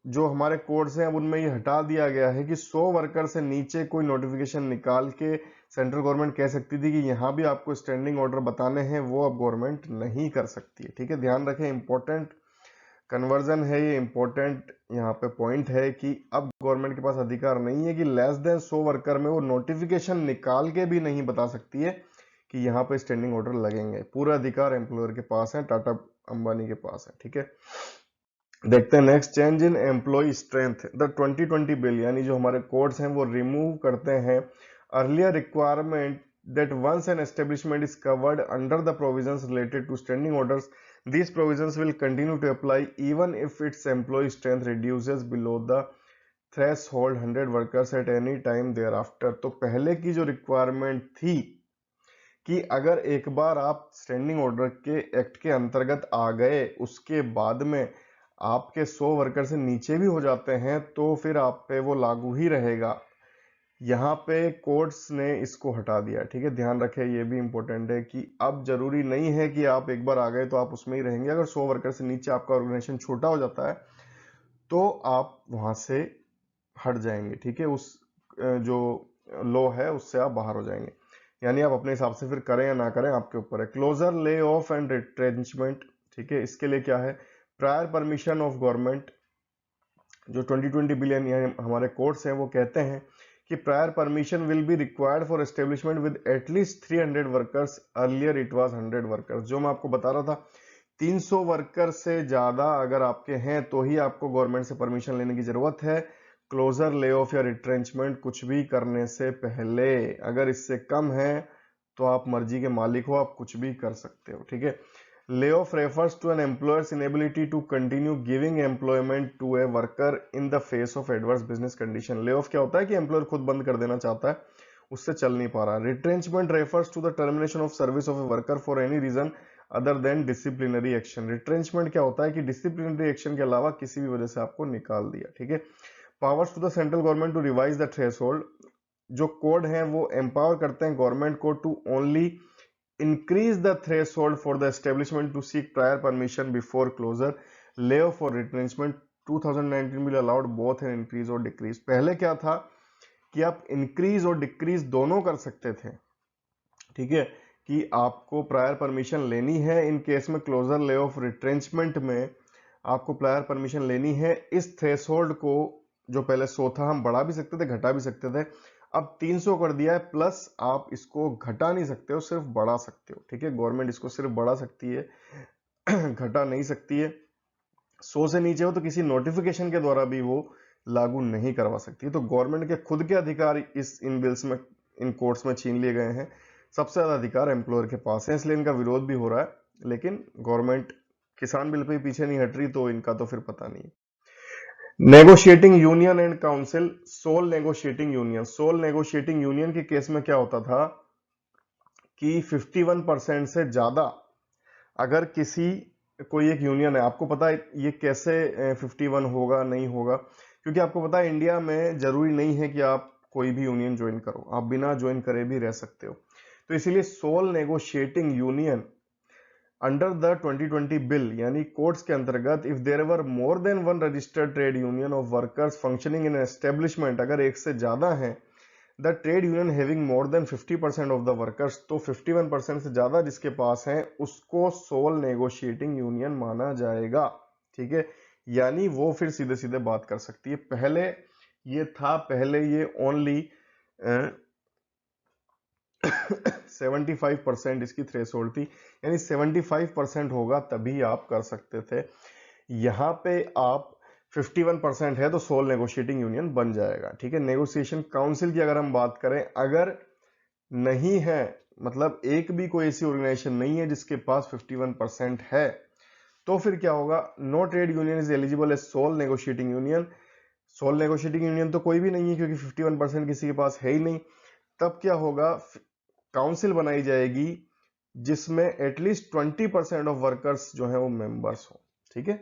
Speaker 1: जो हमारे कोड्स हैं उनमें ये हटा दिया गया है कि 100 वर्कर से नीचे कोई नोटिफिकेशन निकाल के सेंट्रल गवर्नमेंट कह सकती थी कि यहाँ भी आपको स्टैंडिंग ऑर्डर बताने हैं, वो अब गवर्नमेंट नहीं कर सकती है। ठीक है, ध्यान रखें, इंपॉर्टेंट कन्वर्जन है ये, इंपॉर्टेंट यहाँ पे पॉइंट है कि अब गवर्नमेंट के पास अधिकार नहीं है कि लेस देन 100 वर्कर में वो नोटिफिकेशन निकाल के भी नहीं बता सकती है कि यहाँ पे स्टैंडिंग ऑर्डर लगेंगे। पूरा अधिकार एम्प्लॉयर के पास है, टाटा अंबानी के पास है। ठीक है, देखते हैं next, change in employee strength. The 2020 bill यानी जो हमारे कोड्स हैं वो रिमूव करते हैं earlier requirement that once an establishment is covered under the provisions related to standing orders, these provisions will continue to apply even if its employee strength reduces below the threshold 100 workers at any time thereafter। तो पहले की जो requirement थी कि अगर एक बार आप standing order के एक्ट के अंतर्गत आ गए, उसके बाद में आपके 100 वर्कर से नीचे भी हो जाते हैं तो फिर आप पे वो लागू ही रहेगा। यहाँ पे कोर्ट्स ने इसको हटा दिया। ठीक है, ध्यान रखें, ये भी इंपॉर्टेंट है कि अब जरूरी नहीं है कि आप एक बार आ गए तो आप उसमें ही रहेंगे। अगर 100 वर्कर से नीचे आपका ऑर्गेनाइजेशन छोटा हो जाता है तो आप वहां से हट जाएंगे। ठीक है, उस जो लॉ है उससे आप बाहर हो जाएंगे, यानी आप अपने हिसाब से फिर करें या ना करें आपके ऊपर है। Closure, lay off and retrenchment. ठीक है, इसके लिए क्या है, प्रायर परमिशन ऑफ गवर्नमेंट। जो 2020 बिलियन हमारे कोर्ट्स हैं वो कहते हैं कि prior permission will be required for establishment with at least 300 workers, earlier it was 100 workers. जो मैं आपको बता रहा था, 300 वर्कर से ज्यादा अगर आपके हैं तो ही आपको गवर्नमेंट से परमिशन लेने की जरूरत है क्लोजर, ले ऑफ या रिट्रेंचमेंट कुछ भी करने से पहले। अगर इससे कम है तो आप मर्जी के मालिक हो, आप कुछ भी कर सकते हो। ठीक है, layoff refers to an employer's inability to continue giving employment to a worker in the face of adverse business condition। layoff क्या होता है कि एम्प्लॉयर खुद बंद कर देना चाहता है, उससे चल नहीं पा रहा। retrenchment refers to the termination of service of a worker for any reason other than disciplinary action। retrenchment क्या होता है कि disciplinary action के अलावा किसी भी वजह से आपको निकाल दिया। ठीक है, powers to the central government to revise the threshold। जो कोड है वो एम्पावर करते हैं गवर्नमेंट को to only increase the threshold for the establishment to seek prior permission before closure, layoff or retrenchment। 2019 bill allowed both an increase or decrease। पहले क्या था कि आप इंक्रीज और डिक्रीज दोनों कर सकते थे। ठीक है, कि आपको प्रायर परमिशन लेनी है इन केस में क्लोजर, ले ऑफ, रिट्रेंचमेंट में आपको प्रायर परमिशन लेनी है। इस थ्रेशोल्ड को जो पहले 100 था हम बढ़ा भी सकते थे, घटा भी सकते थे, अब 300 कर दिया है, प्लस आप इसको घटा नहीं सकते हो, सिर्फ बढ़ा सकते हो। ठीक है, गवर्नमेंट इसको सिर्फ बढ़ा सकती है घटा नहीं सकती है। 100 से नीचे हो तो किसी नोटिफिकेशन के द्वारा भी वो लागू नहीं करवा सकती। तो गवर्नमेंट के खुद के अधिकार इस इन बिल्स में, इन कोर्ट्स में छीन लिए गए हैं। सबसे ज्यादा अधिकार एम्प्लॉयर के पास है, इसलिए इनका विरोध भी हो रहा है, लेकिन गवर्नमेंट किसान बिल पे ही पीछे नहीं हट रही, तो इनका तो फिर पता नहीं। Negotiating union and council, sole negotiating union. Sole negotiating union के केस में क्या होता था कि 51% से ज्यादा अगर किसी, कोई एक यूनियन है, आपको पता है ये कैसे 51 होगा नहीं होगा, क्योंकि आपको पता है इंडिया में जरूरी नहीं है कि आप कोई भी यूनियन ज्वाइन करो, आप बिना ज्वाइन करे भी रह सकते हो। तो इसीलिए sole negotiating union under the 2020 bill यानी कोर्ट्स के अंतर्गत, if there were more than one registered trade union of workers functioning in establishment, अगर एक से ज्यादा है, the trade union having more than 50% of the workers, तो 51% से ज्यादा जिसके पास है उसको सोल नेगोशिएटिंग यूनियन माना जाएगा। ठीक है, यानी वो फिर सीधे सीधे बात कर सकती है। पहले ये था, पहले ये ओनली 75% इसकी थ्रेशोल्ड थी, यानी 75% होगा तभी आप कर सकते थे। यहां पे आप 51% है तो सोल नेगोशिएटिंग यूनियन बन जाएगा। ठीक है, नेगोशिएशन काउंसिल की अगर हम बात करें, अगर नहीं है, मतलब एक भी कोई ऐसी ऑर्गेनाइजेशन नहीं है जिसके पास 51% है, तो फिर क्या होगा, no trade union is eligible as sole negotiating union. Sole negotiating union तो कोई भी नहीं है क्योंकि 51% किसी के पास है ही नहीं। तब क्या होगा, काउंसिल बनाई जाएगी जिसमें एटलीस्ट 20% ऑफ वर्कर्स जो है वो मेंबर्स हो। ठीक है,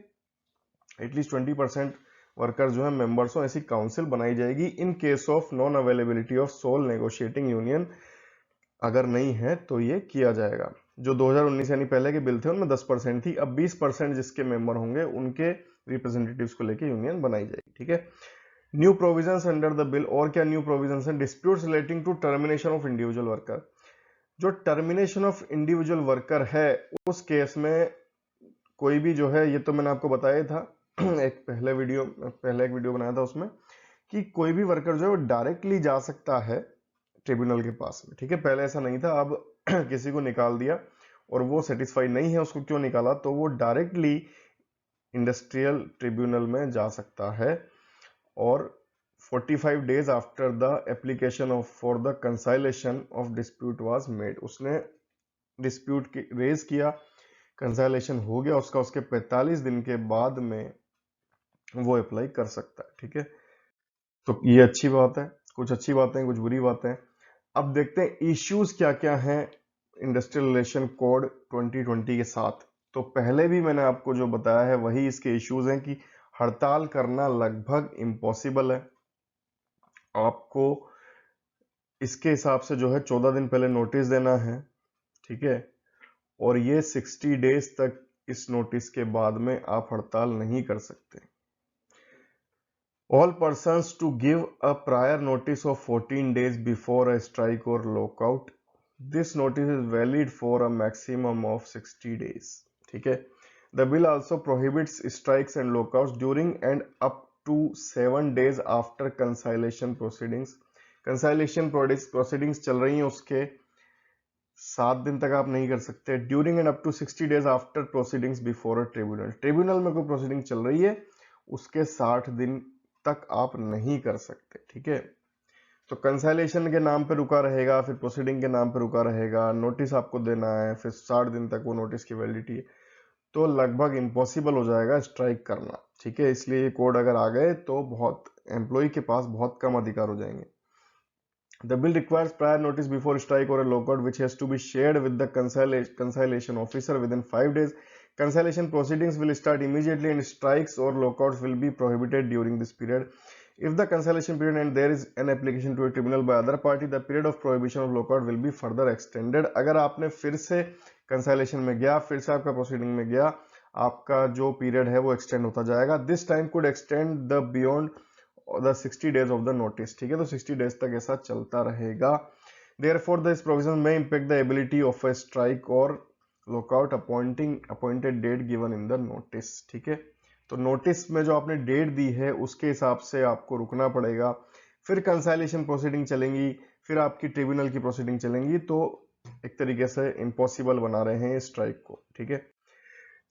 Speaker 1: एटलीस्ट 20% वर्कर जो है मेंबर्स हो, ऐसी काउंसिल बनाई जाएगी in case of non availability of sole negotiating union. अगर नहीं है तो ये किया जाएगा। जो 2019 यानी पहले के बिल थे उनमें 10% थी, अब 20% जिसके मेंबर होंगे उनके रिप्रेजेंटेटिव्स को लेके यूनियन बनाई जाएगी, ठीक है। New provisions under the bill, और क्या न्यू प्रोविजंस हैं? Disputes relating to termination of individual worker. जो टर्मिनेशन ऑफ इंडिविजुअल वर्कर है उस केस में कोई भी जो है, ये तो मैंने आपको बताया था एक पहले एक वीडियो बनाया था उसमें, कि कोई भी वर्कर जो है डायरेक्टली जा सकता है ट्रिब्यूनल के पास में, ठीक है। पहले ऐसा नहीं था, अब किसी को निकाल दिया और वो सेटिस्फाई नहीं है, उसको क्यों निकाला, तो वो डायरेक्टली इंडस्ट्रियल ट्रिब्यूनल में जा सकता है। और 45 days after the application of for the conciliation of dispute was made, उसने डिस्प्यूट रेज किया, कंसाइलेशन हो गया उसका, उसके 45 दिन के बाद में वो अप्लाई कर सकता है, ठीक है। तो ये अच्छी बात है, कुछ अच्छी बातें कुछ बुरी बातें। अब देखते हैं इश्यूज क्या क्या हैं इंडस्ट्रियल रिलेशन कोड 2020 के साथ। तो पहले भी मैंने आपको जो बताया है वही इसके इश्यूज हैं कि हड़ताल करना लगभग इम्पॉसिबल है। आपको इसके हिसाब से जो है 14 दिन पहले नोटिस देना है, ठीक है। और ये 60 डेज तक इस नोटिस के बाद में आप हड़ताल नहीं कर सकते। All persons to give a prior notice of 14 days before a strike or lockout. This notice is valid for a maximum of 60 days. ठीक है। The bill also prohibits strikes and lockouts during and up to 7 days after conciliation proceedings. Conciliation proceedings चल रही हैं, उसके 7 दिन तक आप नहीं कर सकते। During and up to 60 days after proceedings before a tribunal, tribunal में कोई प्रोसीडिंग चल रही है उसके 60 दिन तक आप नहीं कर सकते, ठीक है। तो कंसाइलेशन के नाम पे रुका रहेगा, फिर प्रोसीडिंग के नाम पे रुका रहेगा, नोटिस आपको देना है, फिर 60 दिन तक वो नोटिस की वैलिडिटी है, तो लगभग इम्पॉसिबल हो जाएगा स्ट्राइक करना, ठीक है। इसलिए ये कोड अगर आ गए तो बहुत एम्प्लॉय के पास बहुत कम अधिकार हो जाएंगे। The bill requires prior notice before strike or a lockout, which has to be shared with the conciliation officer within 5 days. Conciliation proceedings will start immediately and strikes or lockouts will be prohibited during this period. If the conciliation period and there is an application to a tribunal by other party, the period of prohibition of lockout will be further extended. अगर आपने फिर से conciliation में गया, फिर से आपका proceeding में गया, आपका जो period है वो extend होता जाएगा. This time could extend the beyond the 60 days of the notice, ठीक है। तो 60 days तक ऐसा चलता रहेगा। Therefore, this provision may impact the ability of a strike or lockout appointed date given in the notice, ठीक है। तो नोटिस में जो आपने डेट दी है उसके हिसाब से आपको रुकना पड़ेगा, फिर कंसाइलेशन प्रोसीडिंग चलेंगी, फिर आपकी ट्रिब्यूनल की प्रोसीडिंग चलेंगी, तो एक तरीके से इम्पॉसिबल बना रहे हैं स्ट्राइक को, ठीक है।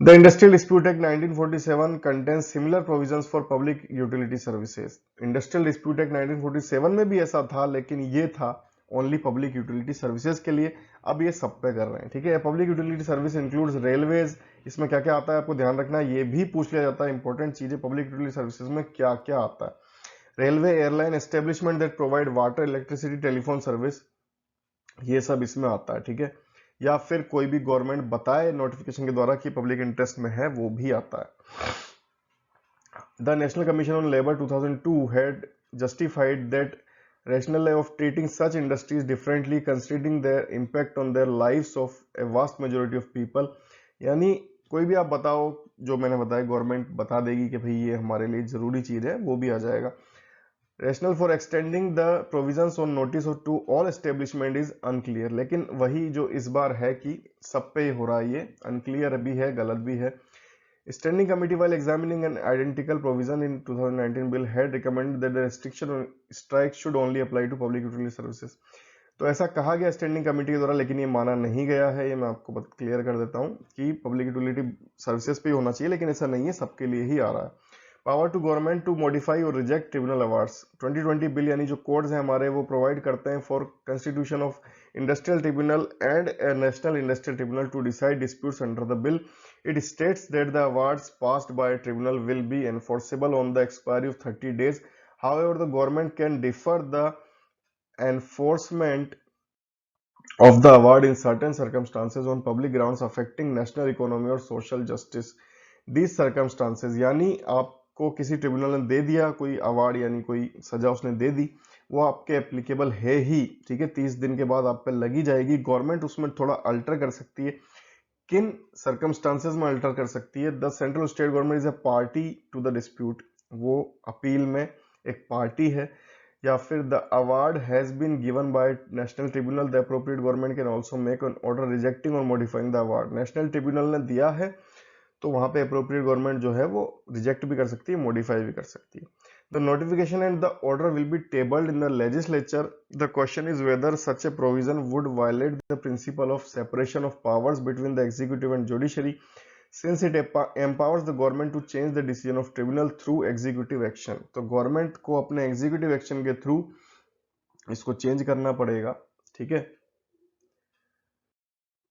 Speaker 1: The Industrial Dispute Act 1947 contains similar provisions for public utility services. Industrial Dispute Act 1947 में भी ऐसा था, लेकिन ये था ओनली पब्लिक यूटिलिटी सर्विसेज के लिए, अब ये सब पे कर रहे हैं, ठीक है। Public utility service includes railways, इसमें क्या क्या आता है आपको ध्यान रखना है, ये भी पूछ लिया जाता है, इंपॉर्टेंट चीजें पब्लिक यूटिलिटी सर्विसेज में क्या क्या आता है। Railway, airline, establishment that provide water, electricity, telephone service, ये सब इसमें आता है, ठीक है। या फिर कोई भी गवर्नमेंट बताए नोटिफिकेशन के द्वारा कि पब्लिक इंटरेस्ट में है, वो भी आता है। The national commission on labour 2002 had justified that rationale of treating such industries differently considering their impact on their lives of a vast majority of people। यानी कोई भी आप बताओ, जो मैंने बताया गवर्नमेंट बता देगी कि भाई ये हमारे लिए जरूरी चीज है, वो भी आ जाएगा। Rational for extending the provisions on notice to all establishment is unclear, लेकिन वही जो इस बार है कि सब पे हो रहा है, ये अनक्लियर भी है, गलत भी है। Standing committee, while examining an identical provision in 2019 bill, had recommended that the restriction on strike should only apply to public utility services। तो ऐसा कहा गया स्टैंडिंग कमेटी के द्वारा, लेकिन ये माना नहीं गया है। ये मैं आपको क्लियर कर देता हूँ कि पब्लिक यूटिलिटी सर्विसेज पे ही होना चाहिए, लेकिन ऐसा नहीं है, सबके लिए ही आ रहा है। Power to government to modify और रिजेक्ट ट्रिब्यूनल अवार्ड्स 2020 बिल, यानी जो कोड्स हैं हमारे, वो प्रोवाइड करते हैं for constitution of industrial tribunal and a national industrial tribunal to decide disputes under the bill. It states that the awards passed by a tribunal will be enforceable on the expiry of 30 days. However, the government can defer the enforcement of the award in certain circumstances on public grounds affecting national economy or social justice. These circumstances, यानी आपको किसी tribunal ने दे दिया कोई award, यानी कोई सजा उसने दे दी, वो आपके एप्लीकेबल है ही, ठीक है। 30 दिन के बाद आप पे लगी जाएगी। गवर्नमेंट उसमें थोड़ा अल्टर कर सकती है किन सर्कमस्टांसेस में अल्टर कर सकती है? The central state government is a party to the dispute, वो अपील में एक पार्टी है। या फिर the award has been given by national tribunal, the appropriate government can also make an order rejecting और modifying the award. National tribunal ने दिया है तो वहां पे अप्रोप्रिएट गवर्नमेंट जो है वो रिजेक्ट भी कर सकती है, मॉडिफाई भी कर सकती है। The notification and the order will be tabled in the legislature. The question is whether such a provision would violate the principle of separation of powers between the executive and judiciary, since it empowers the government to change the decision of tribunal through executive action. तो government को अपने executive action के through इसको change करना पड़ेगा, ठीक है।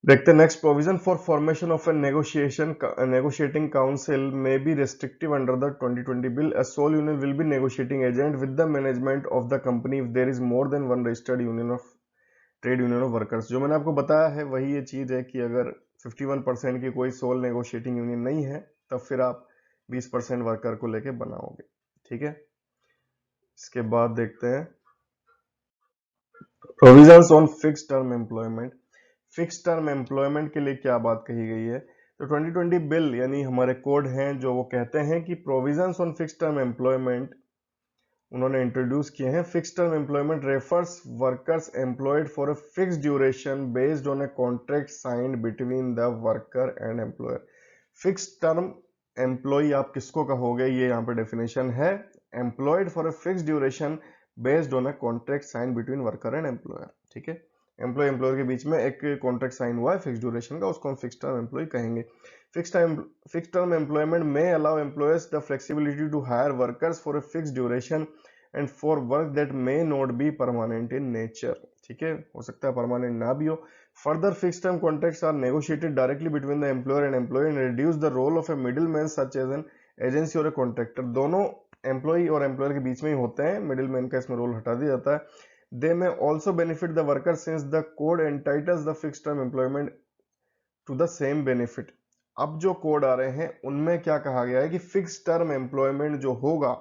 Speaker 1: देखते हैं next, provision for formation of A negotiating council में be restrictive under the 2020 bill. A sole union will be negotiating agent with the management of the company if there is more than one registered union of trade union of workers. जो मैंने आपको बताया है वही ये चीज है कि अगर 51% की कोई सोल नेगोशिएटिंग यूनियन नहीं है तब फिर आप 20% वर्कर को लेके बनाओगे, ठीक है। इसके बाद देखते हैं provisions on fixed term employment. Fix term employment के लिए क्या बात कही गई है? तो 2020 बिल यानी हमारे कोड हैं जो वो कहते हैं कि provisions on fix term employment उन्होंने इंट्रोड्यूस किए हैं। Fix term employment refers workers employed for a fix duration based on a contract signed between the worker and employer. Fix term employee आप किसको कहोगे? ये यहाँ पे डेफिनेशन है, employed for a fix duration based on a contract sign between worker and employer, ठीक है। Employ employer के बीच में एक कॉन्ट्रैक्ट साइन हुआ है फिक्स ड्यूरेशन का, उसको हम फिक्स टर्म एम्प्लॉय कहेंगे। फिक्स टर्म एम्प्लॉयमेंट में allow employers the flexibility to hire workers for a fix duration and for work that may not be permanent in nature, ठीक है, हो सकता है परमानेंट ना भी हो। Further fix term contracts are negotiated directly between the employer and employee and reduce the role of a middleman such as an agency और a contractor. दोनों एम्प्लॉय और एम्प्लॉयर के बीच में ही होते हैं, मिडिल मैन का इसमें रोल हटा दिया जाता है। They may also benefit the worker since the code entitles the fixed term employment to the same benefit। अब जो कोड आ रहे हैं उनमें क्या कहा गया है कि फिक्स टर्म एम्प्लॉयमेंट जो होगा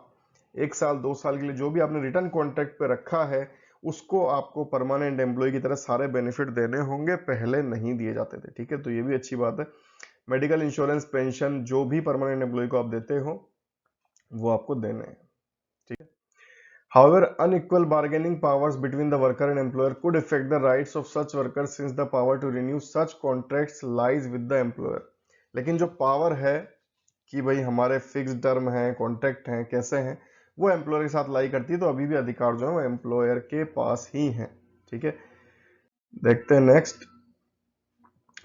Speaker 1: 1 साल 2 साल के लिए जो भी आपने रिटर्न कॉन्ट्रैक्ट पे रखा है उसको आपको परमानेंट एम्प्लॉय की तरह सारे बेनिफिट देने होंगे, पहले नहीं दिए जाते थे, ठीक है। तो ये भी अच्छी बात है। मेडिकल इंश्योरेंस, पेंशन जो भी परमानेंट एम्प्लॉय को आप देते हो वो आपको देने हैं, ठीक है। However, unequal bargaining powers between the worker and employer could affect the rights of such workers since the power to renew such contracts lies with the employer। लेकिन जो पावर है कि भाई हमारे फिक्स टर्म है, कॉन्ट्रैक्ट हैं, कैसे हैं, वो एम्प्लॉयर के साथ लाई करती है, तो अभी भी अधिकार जो है वो एम्प्लॉयर के पास ही है, ठीक है। देखते हैं नेक्स्ट।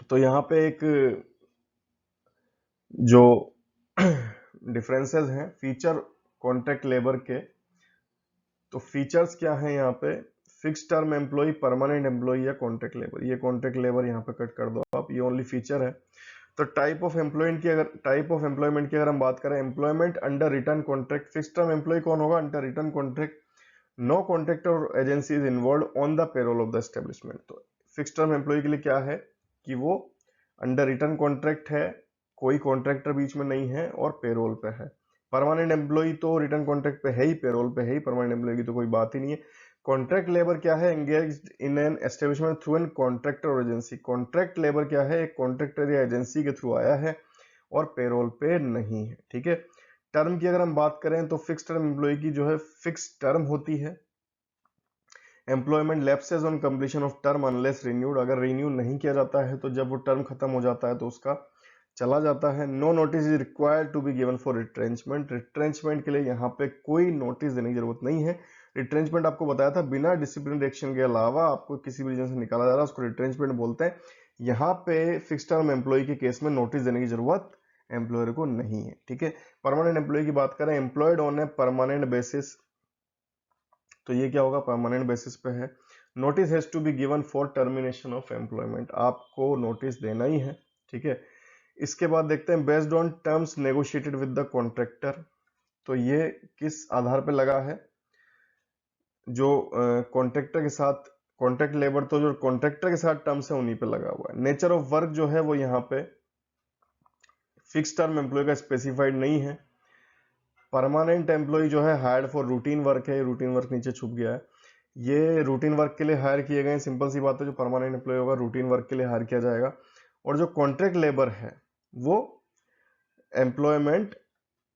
Speaker 1: तो यहाँ पे एक जो डिफरेंसेस हैं फीचर कॉन्ट्रैक्ट लेबर के, तो फीचर्स क्या है यहाँ पे? Fix term employee, permanent employee या कॉन्ट्रैक्ट लेबर। ये कॉन्ट्रैक्ट लेबर यहाँ पे कट कर दो आप, ये ओनली फीचर है। तो टाइप ऑफ एम्प्लॉयमेंट की अगर हम बात करें, employment under written contract. Fix term employ कौन होगा? Under written contract, no contractor और agency is involve on the payroll of the establishment. तो फिक्स टर्म एम्प्लॉय के लिए क्या है कि वो अंडर रिटर्न कॉन्ट्रैक्ट है, कोई कॉन्ट्रैक्टर बीच में नहीं है और पेरोल पे है। परमानेंट एम्प्लॉय तो रिटर्न कॉन्ट्रैक्ट पे है ही, पेरोल पे है ही, परमानेंट एम्प्लॉय की तो कोई बात ही नहीं है। कॉन्ट्रैक्ट लेबर क्या है? Engaged in an establishment through an contractor और एजेंसी। कॉन्ट्रैक्ट लेबर क्या है? एक कॉन्ट्रैक्टर या एजेंसी के थ्रू आया है और पेरोल पे नहीं है, ठीक है। टर्म की अगर हम बात करें तो फिक्स टर्म एम्प्लॉय की जो है फिक्स टर्म होती है। Employment lapses on completion of term unless renewed. अगर रिन्यू नहीं किया जाता है तो जब वो टर्म खत्म हो जाता है तो उसका चला जाता है। No notice is required to be given for retrenchment. Retrenchment के लिए यहाँ पे कोई नोटिस देने की जरूरत नहीं है। रिट्रेंचमेंट आपको बताया था, बिना डिसिप्लिनरी एक्शन के अलावा आपको किसी भी रीजन से निकाला जा रहा है उसको रिट्रेंचमेंट बोलते हैं। यहाँ पे फिक्स टर्म एम्प्लॉय के केस में नोटिस देने की जरूरत एम्प्लॉयर को नहीं है, ठीक है। परमानेंट एम्प्लॉय की बात करें, employed on a permanent basis, तो ये क्या होगा? परमानेंट बेसिस पे है। Notice has to be given for termination of employment, आपको नोटिस देना ही है, ठीक है। इसके बाद देखते हैं based on terms negotiated with the contractor. तो ये किस आधार पे लगा है? जो कॉन्ट्रैक्टर के साथ, कॉन्ट्रैक्ट लेबर तो जो कॉन्ट्रैक्टर के साथ टर्म्स है उन्हीं पे लगा हुआ है। नेचर ऑफ वर्क जो है वो यहाँ पे फिक्स टर्म एम्प्लॉय का स्पेसिफाइड नहीं है। परमानेंट एम्प्लॉय जो है हायर्ड फॉर रूटीन वर्क है, रूटीन वर्क नीचे छुप गया है। ये रूटीन वर्क के लिए हायर किए गए, सिंपल सी बात है, जो परमानेंट एम्प्लॉय होगा रूटीन वर्क के लिए हायर किया जाएगा। और जो कॉन्ट्रैक्ट लेबर है वो एम्प्लॉयमेंट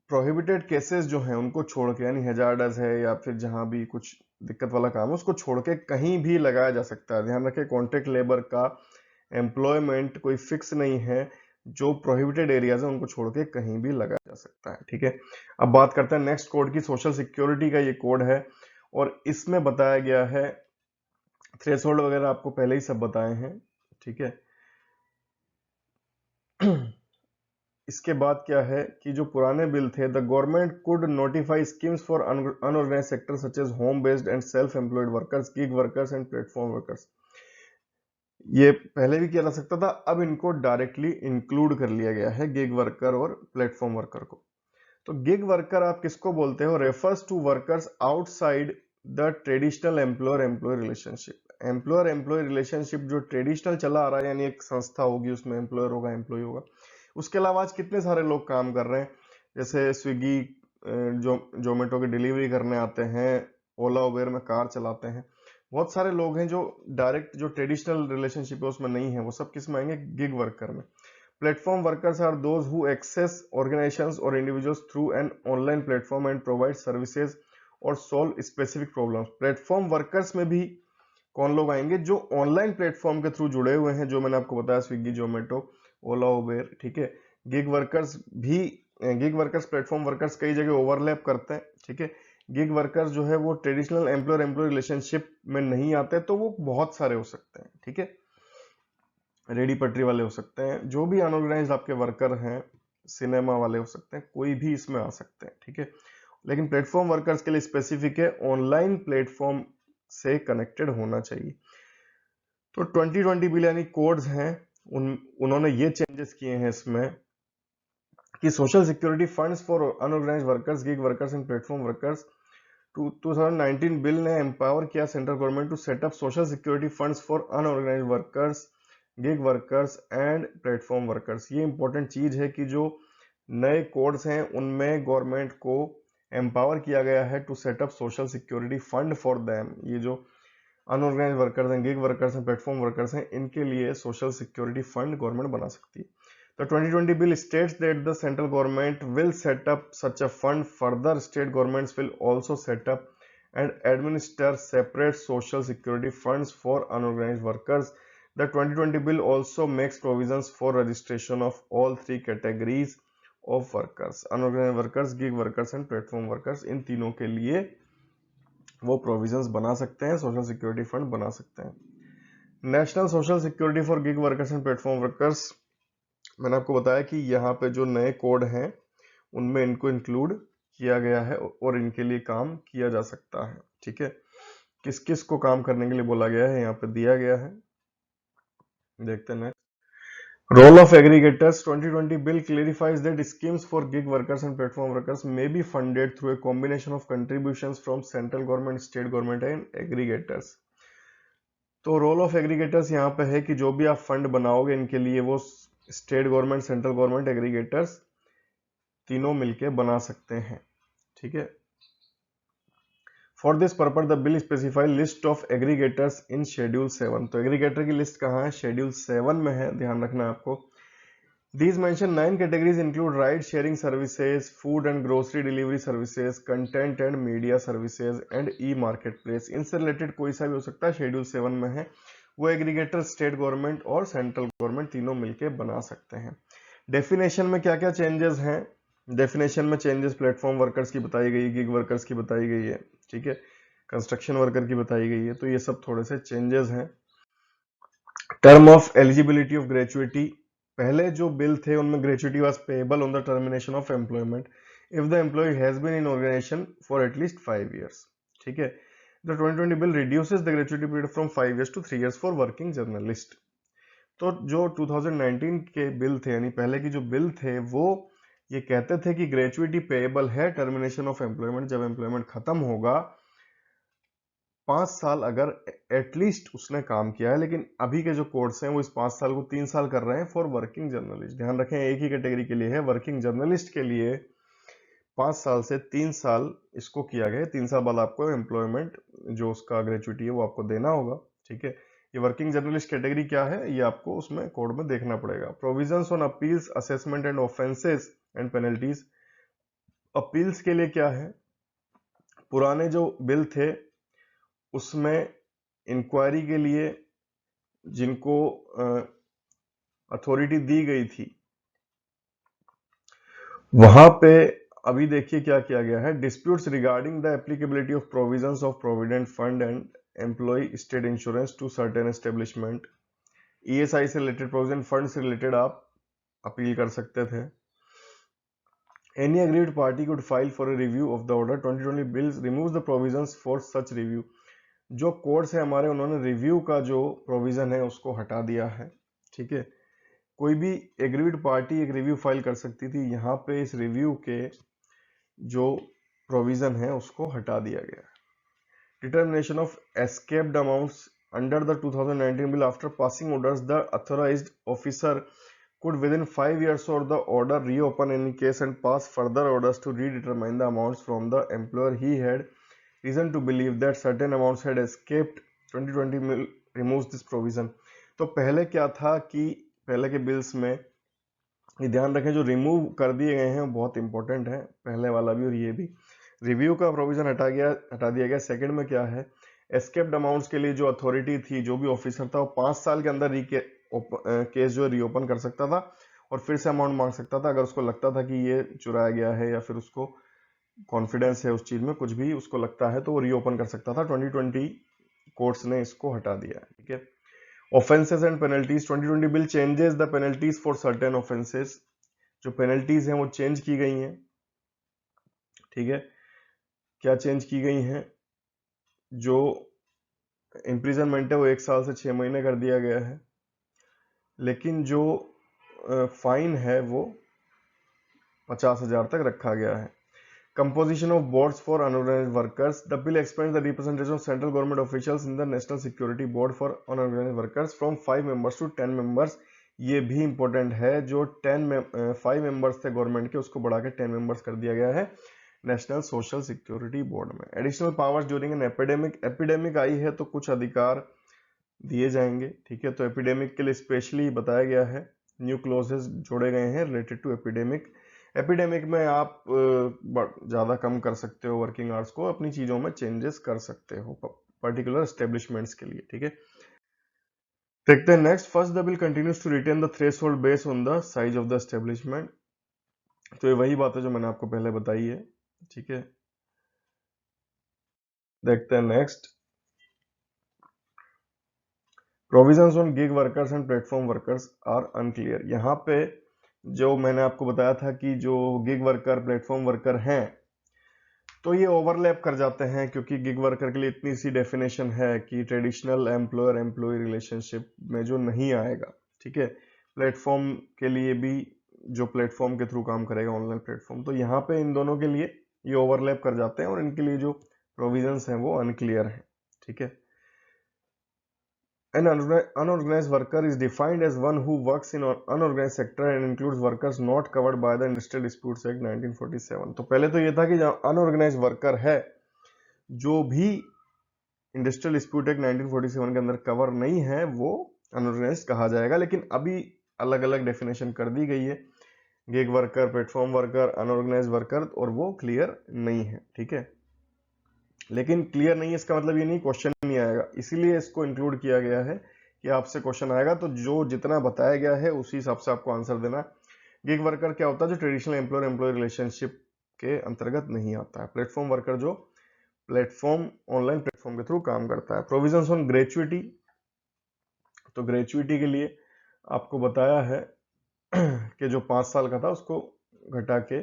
Speaker 1: प्रोहिबिटेड केसेस जो हैं उनको छोड़ के, यानी हैजार्डस है या फिर जहां भी कुछ दिक्कत वाला काम है उसको छोड़ के कहीं भी लगाया जा सकता है। ध्यान रखें, कॉन्ट्रैक्ट लेबर का एम्प्लॉयमेंट कोई फिक्स नहीं है, जो प्रोहिबिटेड एरियाज है उनको छोड़ के कहीं भी लगाया जा सकता है। ठीक है, अब बात करते हैं नेक्स्ट कोड की। सोशल सिक्योरिटी का ये कोड है और इसमें बताया गया है, थ्रेशोल्ड वगैरह आपको पहले ही सब बताए हैं। ठीक है, इसके बाद क्या है कि जो पुराने बिल थे, the government could notify schemes for unorganised sector such age home based and self employed workers, gig workers and platform workers. ये पहले भी किया जा सकता था, अब इनको डायरेक्टली इंक्लूड कर लिया गया है, गिग वर्कर और प्लेटफॉर्म वर्कर को। तो गिग वर्कर आप किसको बोलते हो? Refers to workers outside the traditional employer employee relationship. Employer employee relationship जो ट्रेडिशनल चला आ रहा है, यानी एक संस्था होगी उसमें एम्प्लॉयर होगा एम्प्लॉय होगा, उसके अलावा आज कितने सारे लोग काम कर रहे हैं, जैसे स्विगी, जोमेटो की डिलीवरी करने आते हैं, ओला उबेर में कार चलाते हैं, बहुत सारे लोग हैं जो डायरेक्ट जो ट्रेडिशनल रिलेशनशिप है उसमें नहीं है, वो सब किस में आएंगे? गिग वर्कर में। Platform workers are those who access organisations और individuals through an online platform and provide services और solve specific problems. Platform workers में भी कौन लोग आएंगे? जो ऑनलाइन प्लेटफॉर्म के थ्रू जुड़े हुए हैं, जो मैंने आपको बताया स्विगी, जोमेटो, ओला उबेर। ठीक है, गिग वर्कर्स भी, गिग वर्कर्स प्लेटफॉर्म वर्कर्स कई जगह ओवरलैप करते हैं। ठीक है, गिग वर्कर्स जो है वो ट्रेडिशनल एम्प्लॉयर एम्प्लॉय रिलेशनशिप में नहीं आते, तो वो बहुत सारे हो सकते हैं। ठीक है, रेडी पटरी वाले हो सकते हैं, जो भी अनऑर्गेनाइज आपके वर्कर हैं, सिनेमा वाले हो सकते हैं, कोई भी इसमें आ सकते हैं। ठीक है, लेकिन प्लेटफॉर्म वर्कर्स के लिए स्पेसिफिक है, ऑनलाइन प्लेटफॉर्म से कनेक्टेड होना चाहिए। तो 2020 बिल यानी कोड्स हैं, उन्होंने ये चेंजेस किए हैं इसमें कि social security funds for unorganised workers, gig workers and platform workers. 2019 bill ने एम्पावर किया central government to set up social security funds for unorganised workers, gig workers and platform workers. ये इंपॉर्टेंट चीज है कि जो नए कोड्स हैं उनमें गवर्नमेंट को एम्पावर किया गया है to set up social security fund for them. ये जो अनऑर्गेनाइज्ड वर्कर्स हैं, गिग वर्कर्स हैं, प्लेटफॉर्म वर्कर्स हैं, इनके लिए सोशल सिक्योरिटी फंड गवर्नमेंट बना सकती है। The 2020 bill states that the central government will set up such a fund. Further, state governments will also set up and administer separate social security funds for unorganized workers. The 2020 bill also makes provisions for registration of all three categories of workers: unorganized workers, gig workers and platform workers. इन तीनों के लिए वो provisions बना सकते हैं, social security fund बना सकते हैं। National social security for gig workers and platform workers, मैंने आपको बताया कि यहाँ पे जो नए कोड हैं उनमें इनको इंक्लूड किया गया है और इनके लिए काम किया जा सकता है। ठीक है, किस किस को काम करने के लिए बोला गया है यहाँ पे दिया गया है, देखते हैं। Role of aggregators, 2020 bill clarifies that schemes for gig workers and platform workers may be funded through a combination of contributions from central government, state government and aggregators. तो रोल ऑफ एग्रीगेटर्स यहाँ पे है कि जो भी आप fund बनाओगे इनके लिए वो state government, central government, aggregators तीनों मिलके बना सकते हैं। ठीक है, for this purpose the bill specify list of aggregators in schedule 7। तो एग्रीगेटर की लिस्ट कहाँ है? शेड्यूल 7 में है, ध्यान रखना आपको। These mentioned 9 categories include ride sharing services, food and grocery delivery services, content and media services and e-marketplace। इनसे रिलेटेड कोई सा भी हो सकता है, शेड्यूल 7 में है, वो एग्रीगेटर स्टेट गवर्नमेंट और सेंट्रल गवर्नमेंट तीनों मिलके बना सकते हैं। डेफिनेशन में क्या क्या चेंजेस हैं? डेफिनेशन में चेंजेस प्लेटफॉर्म वर्कर्स की बताई गई, गिग वर्कर्स की बताई गई है। ठीक है, कंस्ट्रक्शन वर्कर की बताई गई है, तो ये सब थोड़े से चेंजेस हैं। Term of eligibility of gratuity, पहले जो बिल थे उनमें gratuity was payable on the termination of employment if the employee has been in organisation for at least 5 years. ठीक है, the 2020 bill reduces the gratuity period from 5 years to 3 years for working journalist. तो जो 2019 के bill थे, यानी पहले की जो बिल थे, वो ये कहते थे कि ग्रेचुइटी पेएबल है टर्मिनेशन ऑफ एम्प्लॉयमेंट, जब एम्प्लॉयमेंट खत्म होगा 5 साल अगर एटलीस्ट उसने काम किया है। लेकिन अभी के जो कोर्स हैं वो इस 5 साल को 3 साल कर रहे हैं फॉर वर्किंग जर्नलिस्ट। ध्यान रखें, एक ही कैटेगरी के लिए है, वर्किंग जर्नलिस्ट के लिए 5 साल से 3 साल इसको किया गया है। 3 साल बाद आपको एम्प्लॉयमेंट जो उसका ग्रेचुइटी है वो आपको देना होगा। ठीक है, ये वर्किंग जर्नलिस्ट कैटेगरी क्या है ये आपको उसमें कोड में देखना पड़ेगा। Provisions on appeals, assessment and offences and penalties. Appeals के लिए क्या है, पुराने जो बिल थे उसमें इंक्वायरी के लिए जिनको अथॉरिटी दी गई थी वहां पे अभी देखिए क्या किया गया है। Disputes regarding the applicability of provisions of provident fund and employee state insurance to certain establishment, ESI से रिलेटेड, प्रोविडेंट फंड से रिलेटेड आप अपील कर सकते थे। Any aggrieved party could file for a review of the order 2020 bills removes the provisions for such review. जो courts है हमारे उन्होंने रिव्यू का जो प्रोविजन है उसको हटा दिया है। ठीक है, कोई भी एग्रीड पार्टी एक रिव्यू फाइल कर सकती थी, यहाँ पे इस रिव्यू के जो प्रोविजन है उसको हटा दिया गया। Determination of escaped amounts under the 2019 bill after passing orders the authorised officer could within 5 years or the order reopen any case and pass further orders to redetermine the amounts from the employer he had reason to believe that certain amounts had escaped। 2020 bill removes this provision। तो पहले क्या था कि पहले के bills में ये ध्यान रखें जो रिमूव कर दिए गए हैं बहुत इंपॉर्टेंट है, पहले वाला भी और ये भी। रिव्यू का प्रोविजन हटा दिया गया। सेकंड में क्या है, एस्केप्ड अमाउंट्स के लिए जो अथॉरिटी थी, जो भी ऑफिसर था वो 5 साल के अंदर केस जो रीओपन कर सकता था और फिर से अमाउंट मांग सकता था अगर उसको लगता था कि ये चुराया गया है या फिर उसको कॉन्फिडेंस है उस चीज में, कुछ भी उसको लगता है तो वो रीओपन कर सकता था। 2020 कोर्ट्स ने इसको हटा दिया है। ठीक है, offences and penalties. 2020 bill changes the penalties for certain offences. जो पेनल्टीज हैं वो चेंज की गई हैं। ठीक है, क्या चेंज की गई हैं, जो इम्प्रिजनमेंट है वो 1 साल से 6 महीने कर दिया गया है, लेकिन जो फाइन है वो 50,000 तक रखा गया है। Composition of boards for unorganised workers. The bill expands the representation of central government officials in the national security board for unorganised workers from 5 members to 10 members. ये भी इंपॉर्टेंट है, जो 5 मेंबर्स थे गवर्नमेंट के उसको बढ़ा के 10 मेंबर्स कर दिया गया है नेशनल सोशल सिक्योरिटी बोर्ड में। Additional powers during an epidemic आई है तो कुछ अधिकार दिए जाएंगे। ठीक है, तो एपिडेमिक के लिए स्पेशली बताया गया है, न्यू क्लोजेस जोड़े गए हैं रिलेटेड टू एपिडेमिक। एपिडेमिक में आप ज्यादा कम कर सकते हो वर्किंग आवर्स को, अपनी चीजों में चेंजेस कर सकते हो पर्टिकुलर एस्टेब्लिशमेंट्स के लिए। ठीक है, देखते हैं next. First the bill continues to retain the threshold base on the size of the establishment. तो ये वही बात है जो मैंने आपको पहले बताई है। ठीक है, देखते हैं next. Provisions on gig workers and platform workers are unclear. यहाँ पे जो मैंने आपको बताया था कि जो गिग वर्कर प्लेटफॉर्म वर्कर हैं तो ये ओवरलैप कर जाते हैं, क्योंकि गिग वर्कर के लिए इतनी सी डेफिनेशन है कि ट्रेडिशनल एम्प्लॉयर एम्प्लॉय रिलेशनशिप में जो नहीं आएगा। ठीक है, प्लेटफॉर्म के लिए भी जो प्लेटफॉर्म के थ्रू काम करेगा ऑनलाइन प्लेटफॉर्म, तो यहाँ पे इन दोनों के लिए ये ओवरलैप कर जाते हैं और इनके लिए जो प्रोविजंस हैं वो अनक्लियर है। ठीक है, An unorganized worker is defined as one who works in an unorganized sector and includes workers not covered by the Industrial Disputes Act 1947। तो पहले तो ये था कि अनऑर्गेनाइज वर्कर है जो भी इंडस्ट्रियल डिस्प्यूट एक्ट 1947 के अंदर कवर नहीं है वो अनऑर्गेनाइज कहा जाएगा, लेकिन अभी अलग अलग डेफिनेशन कर दी गई है, gig worker, platform worker, unorganised worker, और वो क्लियर नहीं है। ठीक है, लेकिन क्लियर नहीं है इसका मतलब ये नहीं क्वेश्चन नहीं आएगा, इसीलिए इसको इंक्लूड किया गया है कि आपसे क्वेश्चन आएगा तो जो जितना बताया गया है उसी हिसाब से आपको आंसर देना। गिग वर्कर क्या होता है, जो ट्रेडिशनल एम्प्लॉयर एम्प्लॉय रिलेशनशिप के अंतर्गत नहीं आता है। प्लेटफॉर्म वर्कर जो प्लेटफॉर्म ऑनलाइन प्लेटफॉर्म के थ्रू काम करता है। Provisions on gratuity. तो ग्रेचुइटी के लिए आपको बताया है कि जो 5 साल का था उसको घटा के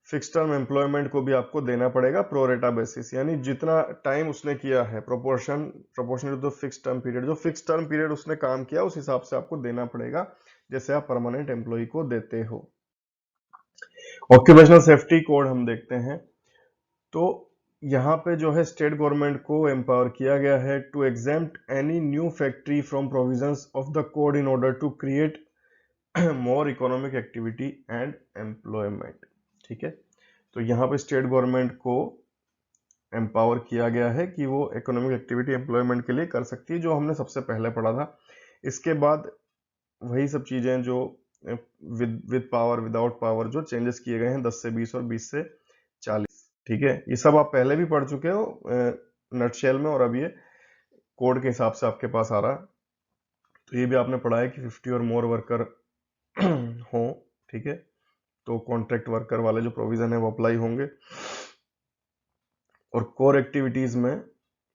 Speaker 1: फिक्स टर्म एम्प्लॉयमेंट को भी आपको देना पड़ेगा प्रोरेटा बेसिस, यानी जितना टाइम उसने किया है proportional to fix term period, जो फिक्स टर्म पीरियड उसने काम किया उस हिसाब से आपको देना पड़ेगा, जैसे आप परमानेंट एम्प्लॉय को देते हो। ऑक्यूपेशनल सेफ्टी कोड हम देखते हैं, तो यहाँ पे जो है स्टेट गवर्नमेंट को एम्पावर किया गया है to exempt any new factory from provisions of the code in order to create more economic activity and employment. ठीक है, तो यहाँ पे स्टेट गवर्नमेंट को एम्पावर किया गया है कि वो इकोनॉमिक एक्टिविटी एम्प्लॉयमेंट के लिए कर सकती है, जो हमने सबसे पहले पढ़ा था। इसके बाद वही सब चीजें जो विद पावर विदाउट पावर जो चेंजेस किए गए हैं 10 से 20 और 20 से 40, ठीक है। ये सब आप पहले भी पढ़ चुके हो नटशेल में, और अब ये कोड के हिसाब से आपके पास आ रहा है। तो ये भी आपने पढ़ा है कि 50 और मोर वर्कर हो, ठीक है, तो कॉन्ट्रैक्ट वर्कर वाले जो प्रोविजन है वो अप्लाई होंगे। और कोर एक्टिविटीज में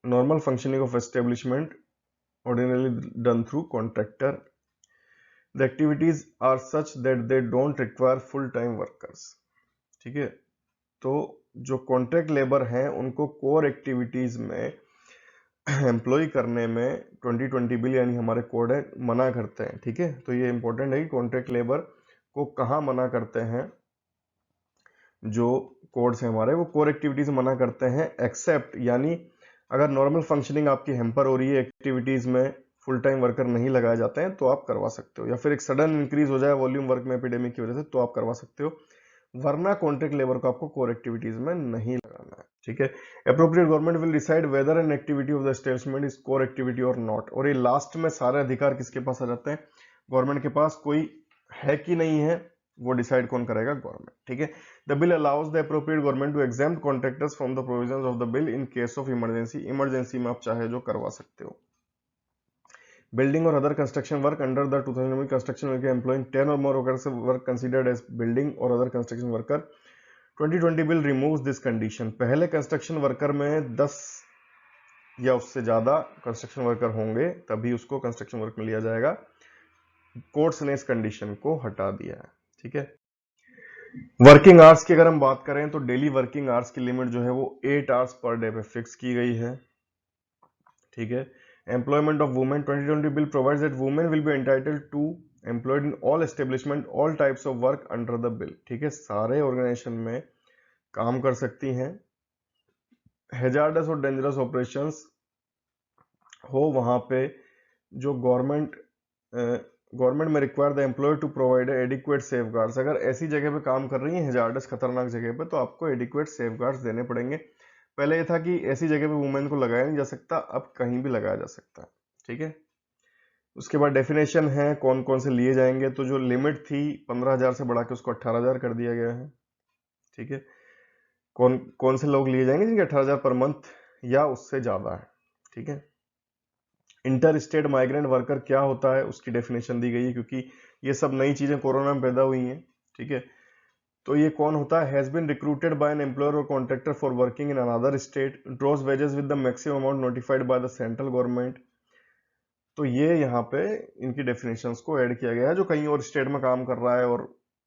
Speaker 1: normal functioning of establishment ordinarily done through contractor, the activities are such that they don't require full time workers, ठीक है। तो जो कॉन्ट्रैक्ट लेबर हैं उनको कोर एक्टिविटीज में एम्प्लॉय करने में 2020 बिल यानी हमारे कोड है मना करते हैं, ठीक है। तो ये इंपॉर्टेंट है कि कॉन्ट्रैक्ट लेबर को कहाँ मना करते हैं, जो कोड्स हैं हमारे वो कोर एक्टिविटीज मना करते हैं, एक्सेप्ट यानी अगर नॉर्मल फंक्शनिंग आपकी हेम्पर हो रही है, एक्टिविटीज में फुल टाइम वर्कर नहीं लगाए जाते हैं तो आप करवा सकते हो, या फिर एक सडन इंक्रीज हो जाए वॉल्यूम वर्क में एपिडेमिक की वजह से तो आप करवा सकते हो, वरना कॉन्ट्रैक्ट लेबर को आपको कोर एक्टिविटीज में नहीं लगाना है, ठीक है। Appropriate government will decide whether an activity of the establishment is core activity और नॉट। और ये लास्ट में सारे अधिकार किसके पास आ जाते हैं, गवर्नमेंट के पास। कोई है कि नहीं है वो डिसाइड कौन करेगा, गवर्नमेंट, ठीक है। The bill allows the appropriate government to exempt contractors from the provisions of the bill in case of emergency. Emergency में आप चाहे जो करवा सकते हो। Building or other construction work under the 2000 construction worker employing 10 or more workers work considered as building or other construction worker. 2020 bill removes this condition. पहले construction worker में 10 या उससे ज्यादा कंस्ट्रक्शन वर्कर होंगे तभी उसको कंस्ट्रक्शन वर्क में लिया जाएगा। कोर्ट्स ने इस कंडीशन को हटा दिया है, ठीक है। वर्किंग आवर्स की अगर हम बात करें तो डेली वर्किंग आवर्स की लिमिट जो है वो 8 आवर्स पर डे पे फिक्स की गई है, ठीक है। Employment of women 2020 bill provides that women will be entitled to employed in all establishment all types of work under the bill, ठीक है। सारे ऑर्गेनाइजेशन में काम कर सकती हैं। हैजार्डस और डेंजरस ऑपरेशंस हो वहां पे जो गवर्नमेंट में require the employ to provide adequate safeguards. अगर ऐसी जगह पे काम कर रही है हैजार्डस खतरनाक जगह पे तो आपको एडिक्वेट सेफगार्ड्स देने पड़ेंगे। पहले ये था कि ऐसी जगह पे वुमेन को लगाया नहीं जा सकता, अब कहीं भी लगाया जा सकता है, ठीक है। उसके बाद डेफिनेशन है कौन कौन से लिए जाएंगे। तो जो लिमिट थी 15,000 से बढ़ा के उसको 18,000 कर दिया गया है, ठीक है। कौन कौन से लोग लिए जाएंगे जिनके 18,000 पर मंथ या उससे ज्यादा है, ठीक है। इंटर स्टेट माइग्रेंट वर्कर क्या होता है उसकी डेफिनेशन दी गई है, क्योंकि ये सब नई चीजें कोरोना में पैदा हुई हैं, ठीक है। तो ये कौन होता है, has been recruited by an employer और contractor for working in another state, draws wages with the maximum amount notified by the central government. तो ये यहाँ पे इनकी डेफिनेशंस को ऐड किया गया है, जो कहीं और स्टेट में काम कर रहा है और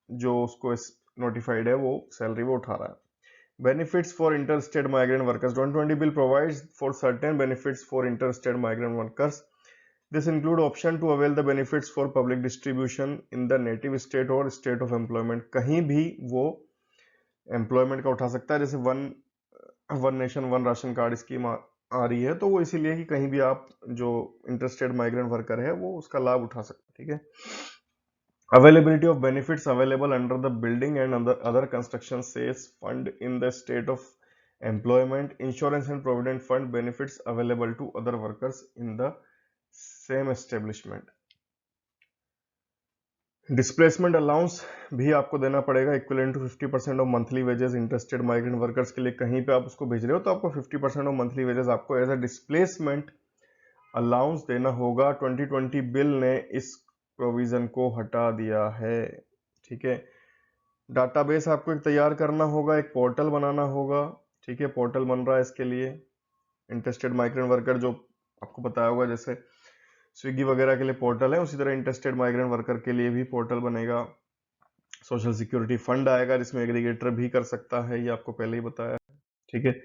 Speaker 1: जो उसको नोटिफाइड है वो सैलरी वो उठा रहा है। Benefits for inter state migrant workers 2020 bill provides for certain benefits for inter state migrant workers. This include option to avail the benefits for public distribution in the native state और state of employment. कहीं भी वो employment का उठा सकता है, जैसे one nation one ration card scheme आ रही है, तो वो इसीलिए कि कहीं भी आप जो इंटरस्टेट माइग्रेंट वर्कर है वो उसका लाभ उठा सकते, ठीक है। Availability of benefits available under the building and other construction sales fund in the state of employment, insurance and provident fund benefits available to other workers in the same establishment. Displacement allowance भी आपको देना पड़ेगा equivalent to 50% of monthly wages interested migrant workers के लिए। कहीं पे आप उसको भेज रहे हो तो आपको 50% ऑफ मंथली वेजेस आपको एज अ डिस्प्लेसमेंट अलाउंस देना होगा। 2020 बिल ने इस प्रोविजन को हटा दिया है, ठीक है। डाटाबेस आपको एक तैयार करना होगा, एक पोर्टल बनाना होगा, ठीक है। पोर्टल बन रहा है इसके लिए। इंटरेस्टेड माइग्रेंट वर्कर जो आपको बताया होगा, जैसे स्विगी वगैरह के लिए पोर्टल है, उसी तरह इंटरेस्टेड माइग्रेंट वर्कर के लिए भी पोर्टल बनेगा। सोशल सिक्योरिटी फंड आएगा जिसमें एग्रीगेटर भी कर सकता है, ये आपको पहले ही बताया है, ठीक है।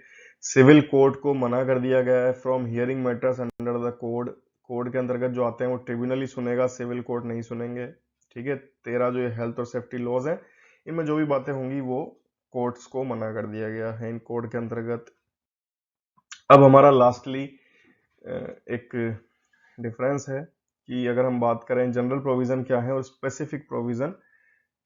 Speaker 1: सिविल कोर्ट को मना कर दिया गया है from hearing matters under the code. Code के अंतर्गत जो आते हैं वो ट्रिब्यूनल ही सुनेगा, सिविल कोर्ट नहीं सुनेंगे, ठीक है। 13 जो ये हेल्थ और सेफ्टी लॉज हैं इनमें जो भी बातें होंगी वो कोर्ट्स को मना कर दिया गया है इन कोड के अंतर्गत। अब हमारा लास्टली एक डिफरेंस है कि अगर हम बात करें जनरल प्रोविजन क्या है और स्पेसिफिक प्रोविजन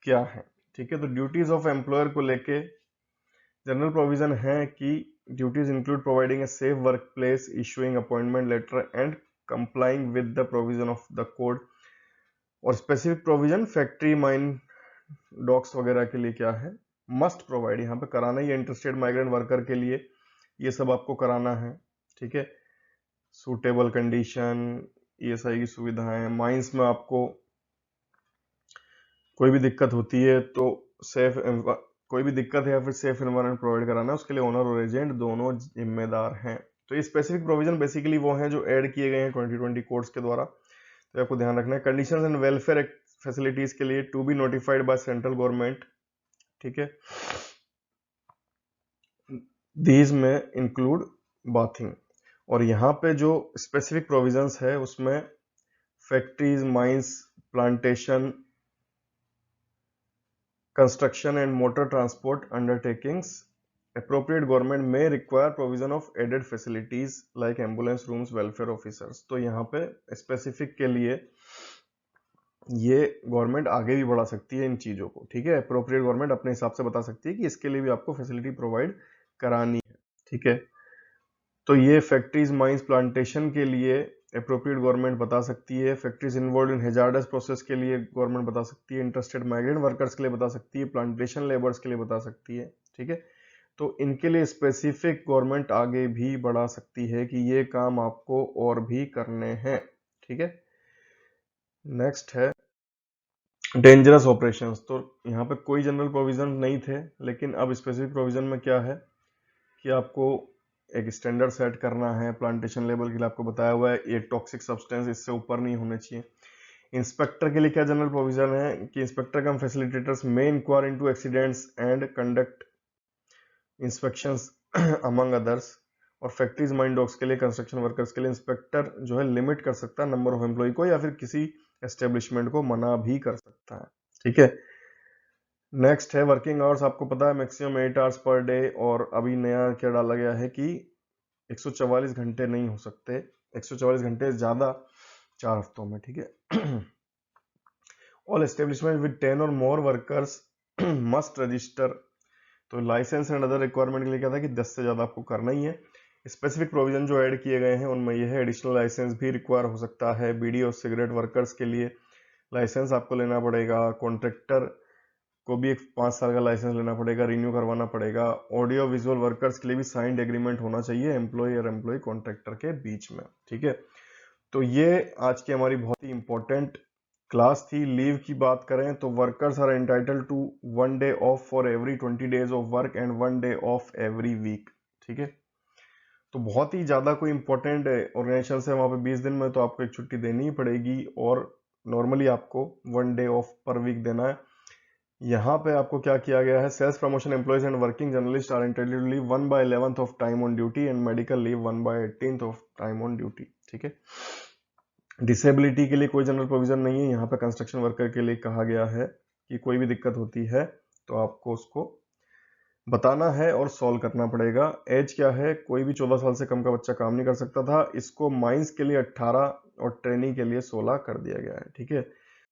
Speaker 1: क्या है, ठीक है। तो ड्यूटीज ऑफ एम्प्लॉयर को लेके जनरल प्रोविजन है कि duties include providing a safe workplace, issuing appointment letter and complying with the provision of the code. और specific provision factory, mine, docks वगैरह के लिए क्या है, मस्ट प्रोवाइड, यहाँ पे कराना ही है इंटरस्टेट माइग्रेंट वर्कर के लिए, ये सब आपको कराना है, ठीक है। सूटेबल कंडीशन, ESI की सुविधाएं, माइंस में आपको कोई भी दिक्कत होती है तो कोई भी दिक्कत है या फिर सेफ एनवायरनमेंट प्रोवाइड कराना है, उसके लिए ओनर और एजेंट दोनों जिम्मेदार हैं। तो ये स्पेसिफिक प्रोविजन बेसिकली वो हैं जो ऐड किए गए हैं 2020 कोड्स के द्वारा, तो आपको ध्यान रखना है। कंडीशंस एंड वेलफेयर फैसिलिटीज के लिए to be notified by central government, ठीक है। दीज में इंक्लूड बाथिंग। और यहाँ पे जो स्पेसिफिक प्रोविजंस है उसमें factories, mines, plantation, construction and motor transport undertakings, appropriate government may require provision of added facilities like ambulance rooms, welfare officers। तो यहाँ पे स्पेसिफिक के लिए ये गवर्नमेंट आगे भी बढ़ा सकती है इन चीजों को, ठीक है। अप्रोप्रिएट गवर्नमेंट अपने हिसाब से बता सकती है कि इसके लिए भी आपको फैसिलिटी प्रोवाइड करानी है, ठीक है। तो ये फैक्ट्रीज, माइंस, प्लांटेशन के लिए अप्रोप्रिएट गवर्नमेंट बता सकती है। Factories involve in hazards process के लिए गवर्नमेंट बता सकती है। इंटरेस्टेड माइग्रेंट वर्कर्स के लिए बता सकती है। प्लांटेशन लेबर्स के लिए बता सकती है, ठीक है। तो इनके लिए स्पेसिफिक गवर्नमेंट आगे भी बढ़ा सकती है कि ये काम आपको और भी करने हैं, ठीक है। नेक्स्ट है डेंजरस ऑपरेशंस। तो यहाँ पे कोई जनरल प्रोविजन नहीं थे, लेकिन अब स्पेसिफिक प्रोविजन में क्या है कि आपको एक स्टैंडर्ड सेट करना है। प्लांटेशन लेवल के लिए आपको बताया हुआ है ये टॉक्सिक सब्सटेंस इससे ऊपर नहीं होने चाहिए। इंस्पेक्टर के लिए क्या जनरल प्रोविजन है कि इंस्पेक्टर कम फैसिलिटेटर्स में inquire into accidents and conduct inspections among others. और फैक्ट्रीज, माइन, डॉक्स के लिए, कंस्ट्रक्शन वर्कर्स के लिए इंस्पेक्टर जो है लिमिट कर सकता है नंबर ऑफ एम्प्लॉय को, या फिर किसी एस्टेब्लिशमेंट को मना भी कर सकता है, ठीक है। नेक्स्ट है वर्किंग आवर्स। आपको पता है मैक्सिमम 8 आवर्स पर डे, और अभी नया क्या डाला गया है कि 144 घंटे नहीं हो सकते, 144 घंटे ज्यादा 4 हफ्तों में, ठीक है। ऑल एस्टेब्लिशमेंट विद 10 और मोर वर्कर्स मस्ट रजिस्टर। तो लाइसेंस एंड अदर रिक्वायरमेंट के लिए क्या था कि 10 से ज्यादा आपको करना ही है। स्पेसिफिक प्रोविजन जो ऐड किए गए हैं उनमें यह है एडिशनल लाइसेंस भी रिक्वायर हो सकता है। बीड़ी और सिगरेट वर्कर्स के लिए लाइसेंस आपको लेना पड़ेगा। कॉन्ट्रैक्टर को भी एक 5 साल का लाइसेंस लेना पड़ेगा, रिन्यू करवाना पड़ेगा। ऑडियो विजुअल वर्कर्स के लिए भी साइंड एग्रीमेंट होना चाहिए एम्प्लॉय और एम्प्लॉय कॉन्ट्रैक्टर के बीच में, ठीक है। तो ये आज की हमारी बहुत ही इंपॉर्टेंट क्लास थी। लीव की बात करें तो workers are entitle to 1 day off for every 20 days of work and 1 day off every week, ठीक है। तो बहुत ही ज्यादा कोई इंपॉर्टेंट ऑर्गेनाइजेशन है वहां पे 20 दिन में तो आपको एक छुट्टी देनी ही पड़ेगी, और नॉर्मली आपको 1 डे ऑफ पर वीक देना है। यहाँ पे आपको क्या किया गया है, sales promotion employees and working journalist are entitled to leave 1/11 of time on duty and medical leave 1/18 of time on duty, ठीक है। डिसेबिलिटी के लिए कोई जनरल प्रोविजन नहीं है। यहाँ पे कंस्ट्रक्शन वर्कर के लिए कहा गया है कि कोई भी दिक्कत होती है तो आपको उसको बताना है और सॉल्व करना पड़ेगा। एज क्या है, कोई भी 14 साल से कम का बच्चा काम नहीं कर सकता था। इसको माइंस के लिए 18 और ट्रेनिंग के लिए 16 कर दिया गया है, ठीक है।